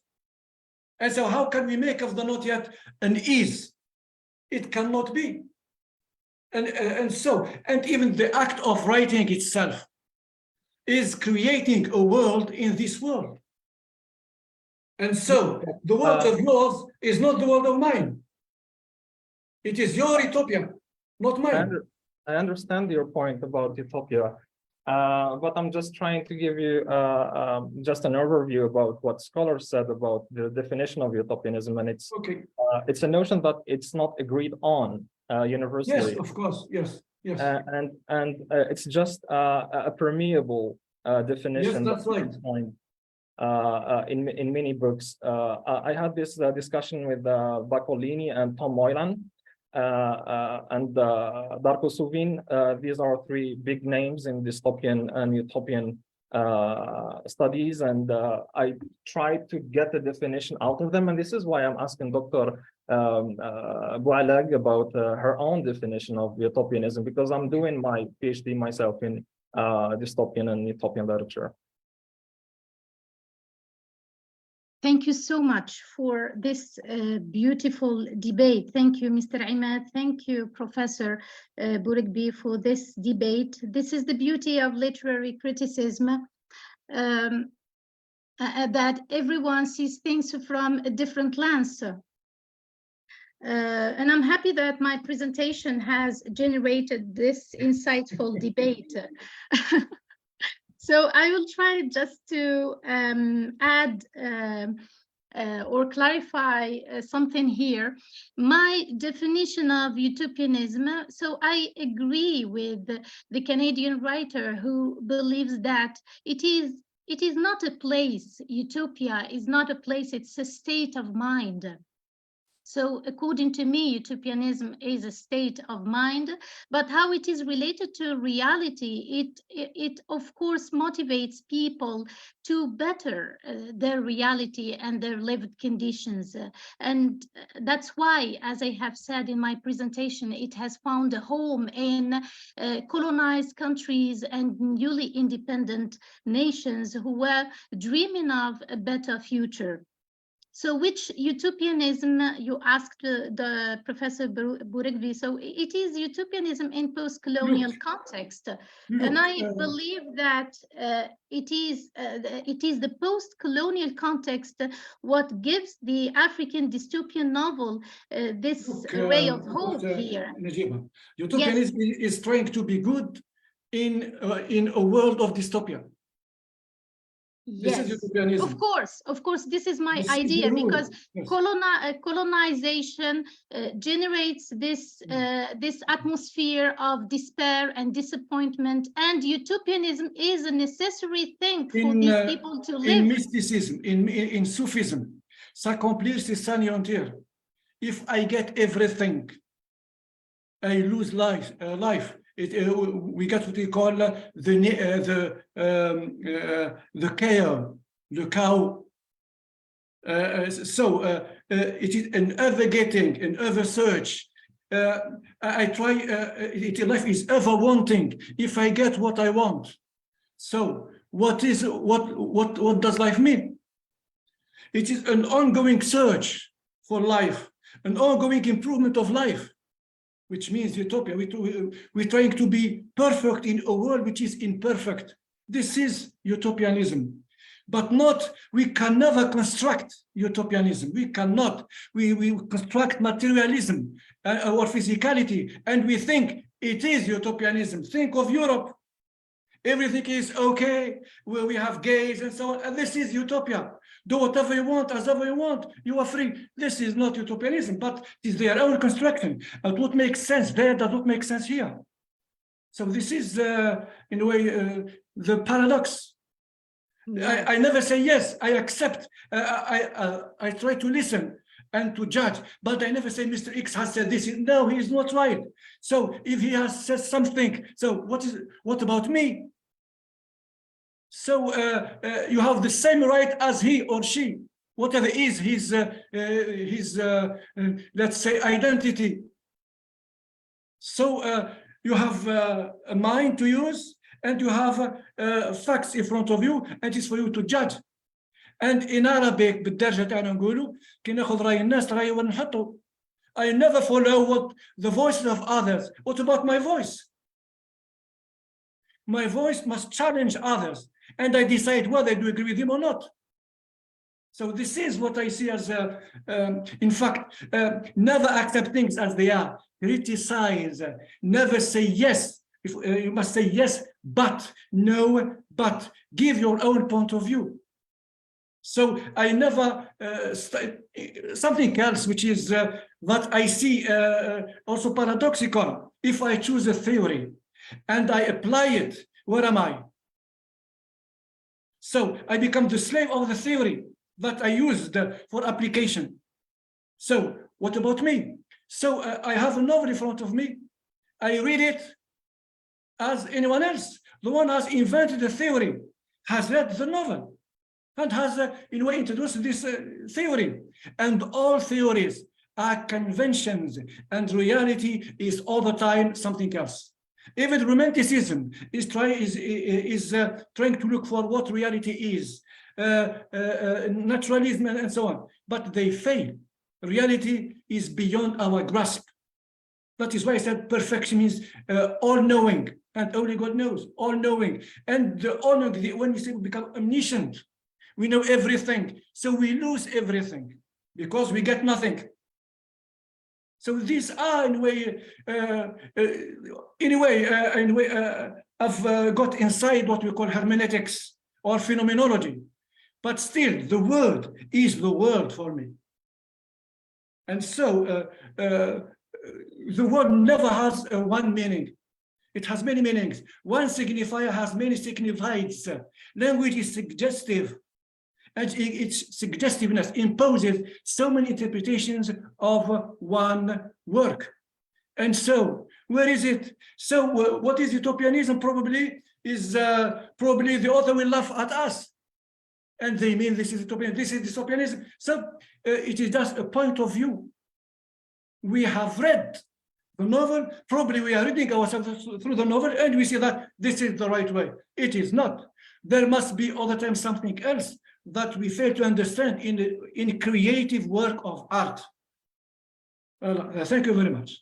And so how can we make of the not yet an is? It cannot be. And even the act of writing itself is creating a world in this world. And so the world of yours is not the world of mine. It is your utopia, not mine. I understand your point about utopia, but I'm just trying to give you just an overview about what scholars said about the definition of utopianism, and it's Okay. It's a notion that it's not agreed on universally. Yes, of course. Yes. Yes. And it's just a permeable definition. Yes, that's right. In many books. I had this discussion with Baccolini and Tom Moylan and Darko Suvin. These are three big names in dystopian and utopian studies, and I tried to get the definition out of them, and this is why I'm asking Dr. Boualag about her own definition of utopianism, because I'm doing my PhD myself in dystopian and utopian literature. Thank you so much for this beautiful debate. Thank you, Mr. Imad. Thank you, Professor Bourekbi, for this debate. This is the beauty of literary criticism, that everyone sees things from a different lens. And I'm happy that my presentation has generated this insightful debate. So I will try just to add or clarify something here. My definition of utopianism, so I agree with the Canadian writer who believes that it is it is not a place. Utopia is not a place, it's a state of mind. So according to me, utopianism is a state of mind, but how it is related to reality, it of course motivates people to better their reality and their lived conditions. And that's why, as I have said in my presentation, it has found a home in colonized countries and newly independent nations who were dreaming of a better future. So which utopianism, you asked the Professor Bourekvi, so it is utopianism in post-colonial context. And I believe that it is the post-colonial context what gives the African dystopian novel this ray of hope here. Najiba, utopianism is trying to be good in a world of dystopia. This is utopianism. Of course, this is my idea, because colonization generates this this atmosphere of despair and disappointment, and utopianism is a necessary thing for these people to live. In mysticism, in Sufism, s'accomplir c'est s'anéantir. If I get everything, I lose life. We get what we call the cow, the cow. It is an ever getting, an ever search. I try. Life is ever wanting. If I get what I want, so what does life mean? It is an ongoing search for life, an ongoing improvement of life, which means utopia. We're trying to be perfect in a world which is imperfect. This is utopianism, but not, we can never construct utopianism. We cannot. We construct materialism or physicality, and we think it is utopianism. Think of Europe. Everything is okay, where we have gays and so on, and this is utopia. Do whatever you want, as ever you want, you are free. This is not utopianism, but it is their own construction. And what makes sense there does not make sense here. So this is, in a way, the paradox. I never say yes, I accept, I try to listen and to judge, but I never say Mr. X has said this. No, he is not right. So if he has said something, so what about me? So you have the same right as he or she, whatever is his let's say, identity. So you have a mind to use, and you have facts in front of you, and it's for you to judge. And in Arabic, بالدرجة تاعنا نقولوا كي ناخذ رأي الناس رأي ونحطه. I never follow what the voices of others. What about my voice? My voice must challenge others, and I decide whether I do agree with him or not. So this is what I see as, in fact, never accept things as they are. Criticize, never say yes. You must say yes, but, no, but. Give your own point of view. So I never, something else which is what I see also paradoxical. If I choose a theory and I apply it, where am I? So I become the slave of the theory that I used for application. So what about me? So I have a novel in front of me. I read it as anyone else. The one who has invented the theory has read the novel and has in a way introduced this theory. And all theories are conventions, and reality is all the time something else. Even romanticism is trying to look for what reality is, naturalism and so on, but they fail. Reality is beyond our grasp. That is why I said perfection means all-knowing, and only God knows, all-knowing. And the all-knowing, when we say we become omniscient, we know everything, so we lose everything because we get nothing. So these are, in a way, I've got inside what we call hermeneutics or phenomenology, but still the world is the world for me. And so the world never has one meaning. It has many meanings. One signifier has many signifieds. Language is suggestive, and its suggestiveness imposes so many interpretations of one work. And so, where is it? So, what is utopianism? Probably probably the author will laugh at us, and they mean this is utopian. This is dystopianism. So, it is just a point of view. We have read the novel. Probably we are reading ourselves through the novel, and we see that this is the right way. It is not. There must be all the time something else that we fail to understand in creative work of art. Thank you very much.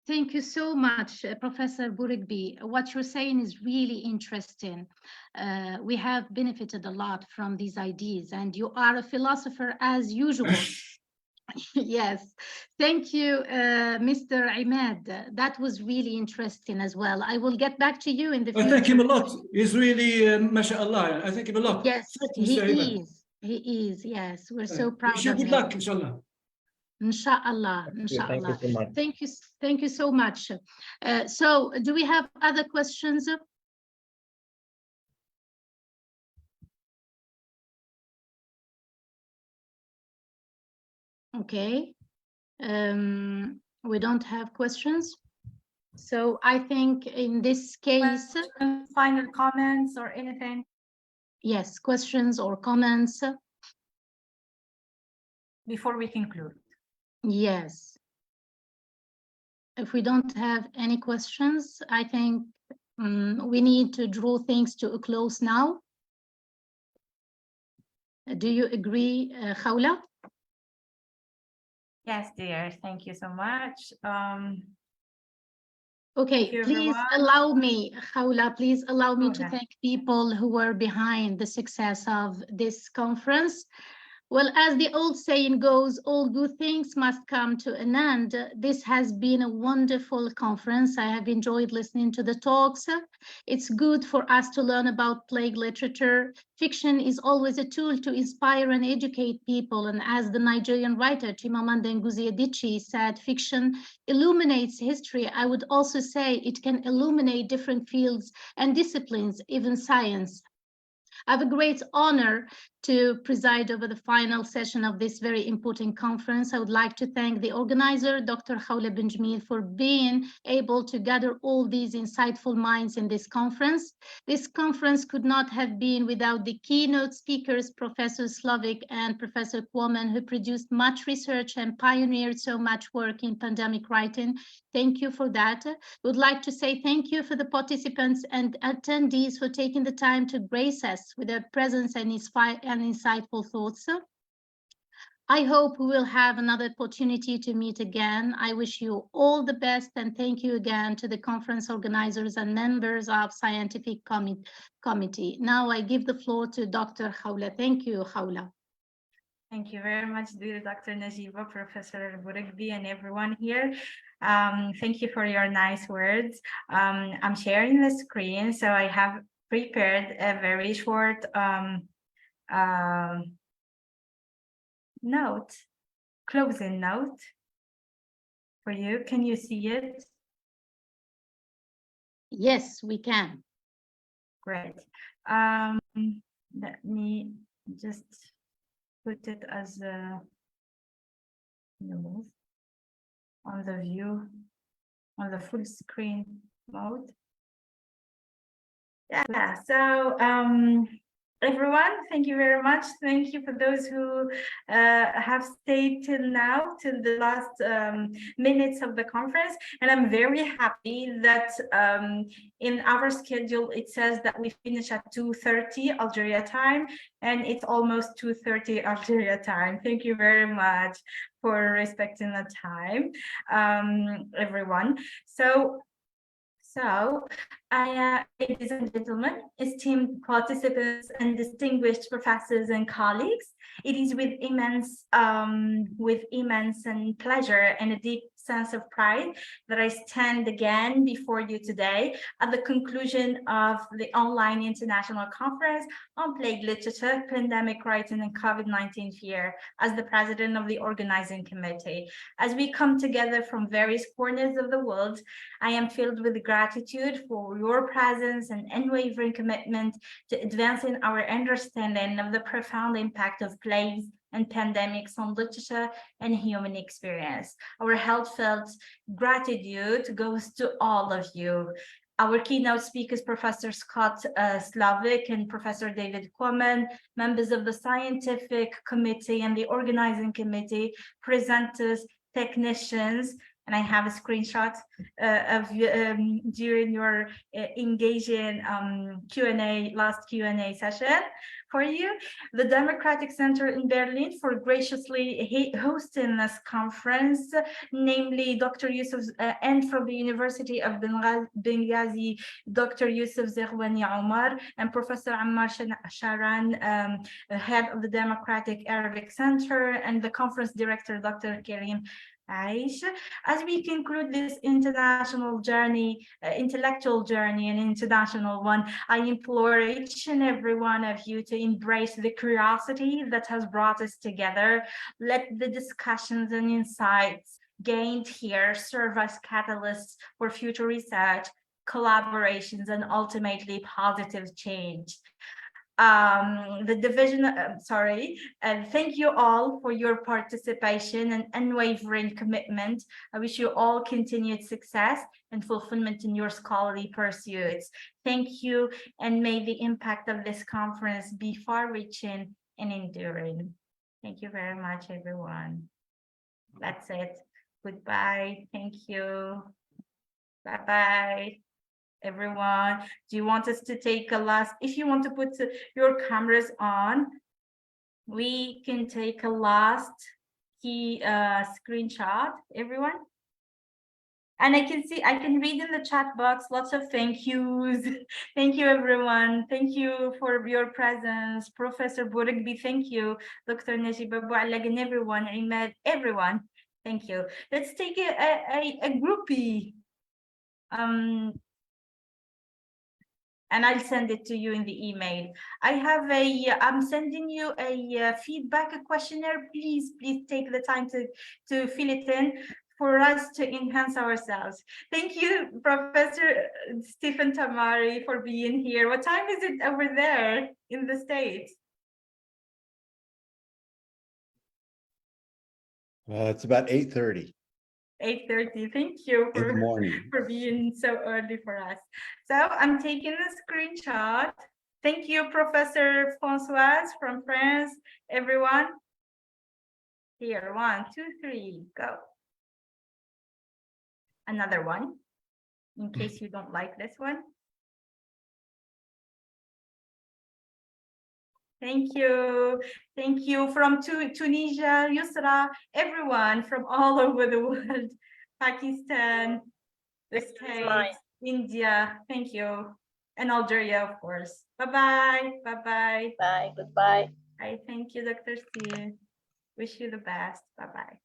Thank you so much, Professor Bourigbi. What you're saying is really interesting. We have benefited a lot from these ideas, and you are a philosopher as usual. Yes, thank you, Mr. Imad. That was really interesting as well. I will get back to you in the future. I thank him a lot. He's really, mashallah. I thank him a lot. Yes, Thank you, he Mr. is. He is. Yes, we're so proud Wish you of good him. luck, inshallah. Inshallah, Thank you inshallah. so much. Thank you so much. So, do we have other questions? Okay, we don't have questions. So I think in this case, Final comments or anything? yes, questions or comments. Before we conclude. Yes. If we don't have any questions, I think we need to draw things to a close now. Do you agree, Khawla? Yes, dear. Thank you so much. Okay, you, please everyone. allow me, Khawla, please allow me Go to ahead. thank people who were behind the success of this conference. Well, as the old saying goes, all good things must come to an end. This has been a wonderful conference. I have enjoyed listening to the talks. It's good for us to learn about plague literature. Fiction is always a tool to inspire and educate people. And as the Nigerian writer Chimamanda Ngozi Adichie said, fiction illuminates history. I would also say it can illuminate different fields and disciplines, even science. I have a great honor to preside over the final session of this very important conference. I would like to thank the organizer, Dr. Khawla Benjamil, for being able to gather all these insightful minds in this conference. This conference could not have been without the keynote speakers, Professor Slavik and Professor Kwoman, who produced much research and pioneered so much work in pandemic writing. Thank you for that. I would like to say thank you for the participants and attendees for taking the time to grace us with their presence and insightful thoughts. I hope we will have another opportunity to meet again. I wish you all the best and thank you again to the conference organizers and members of Scientific Committee. Now I give the floor to Dr. Khawla. Thank you, Khawla. Thank you very much, dear Dr. Najiba, Professor Bourigbi, and everyone here. Thank you for your nice words. I'm sharing the screen, so I have prepared a very short note, closing note for you. Can you see it? Yes, we can. Great. Let me just put it as a on the view, on the full screen mode. Yeah, so everyone, thank you very much. Thank you for those who have stayed till now, till the last minutes of the conference. And I'm very happy that in our schedule, it says that we finish at 2:30 Algeria time, and it's almost 2:30 Algeria time. Thank you very much for respecting the time, everyone. So So, ladies and gentlemen, esteemed participants and distinguished professors and colleagues, it is with immense and pleasure and a deep sense of pride that I stand again before you today at the conclusion of the online international conference on plague literature, pandemic writing, and COVID-19 fear as the president of the organizing committee. As we come together from various corners of the world, I am filled with gratitude for your presence and unwavering commitment to advancing our understanding of the profound impact of plagues and pandemics on literature and human experience. Our heartfelt gratitude goes to all of you. Our keynote speakers, Professor Scott Slavic and Professor David Quammen, members of the scientific committee and the organizing committee, presenters, technicians, and I have a screenshot of during your engaging last Q&A session for you. The Democratic Center in Berlin for graciously hosting this conference, namely Dr. Yusuf, and from the University of Benghazi, Dr. Yusuf Zerwani Omar, and Professor Ammar Sharan, head of the Democratic Arabic Center, and the conference director, Dr. Karim Aish. As we conclude this international journey, intellectual journey, and international one, I implore each and every one of you to embrace the curiosity that has brought us together. Let the discussions and insights gained here serve as catalysts for future research, collaborations, and ultimately positive change. Thank you all for your participation and unwavering commitment. I wish you all continued success and fulfillment in your scholarly pursuits. Thank you, and may the impact of this conference be far-reaching and enduring. Thank you very much, everyone. That's it. Goodbye. Thank you. Bye-bye. Everyone, do you want us to take a last, if you want to put your cameras on, we can take a last key screenshot, everyone. And I can read in the chat box lots of thank yous. Thank you, everyone. Thank you for your presence. Professor Bourigbi, thank you. Dr. Najib Abu Alag, and everyone, Imad, everyone, thank you. Let's take a groupie. And I'll send it to you in the email. I'm sending you a feedback questionnaire. Please take the time to fill it in for us to enhance ourselves. Thank you, Professor Stephen Tamari, for being here. What time is it over there in the States? It's about 8:30. 8:30. Thank you In the morning. for being so early for us. So I'm taking a screenshot. Thank you, Professor Françoise from France. Everyone. Here, 1, 2, 3, go. Another one, in case you don't like this one. Thank you. Thank you from Tunisia, Yusra, everyone from all over the world, Pakistan, the States, India. Thank you. And Algeria, of course. Bye-bye. Bye-bye. Bye. Goodbye. I thank you, Dr. Steve. Wish you the best. Bye-bye.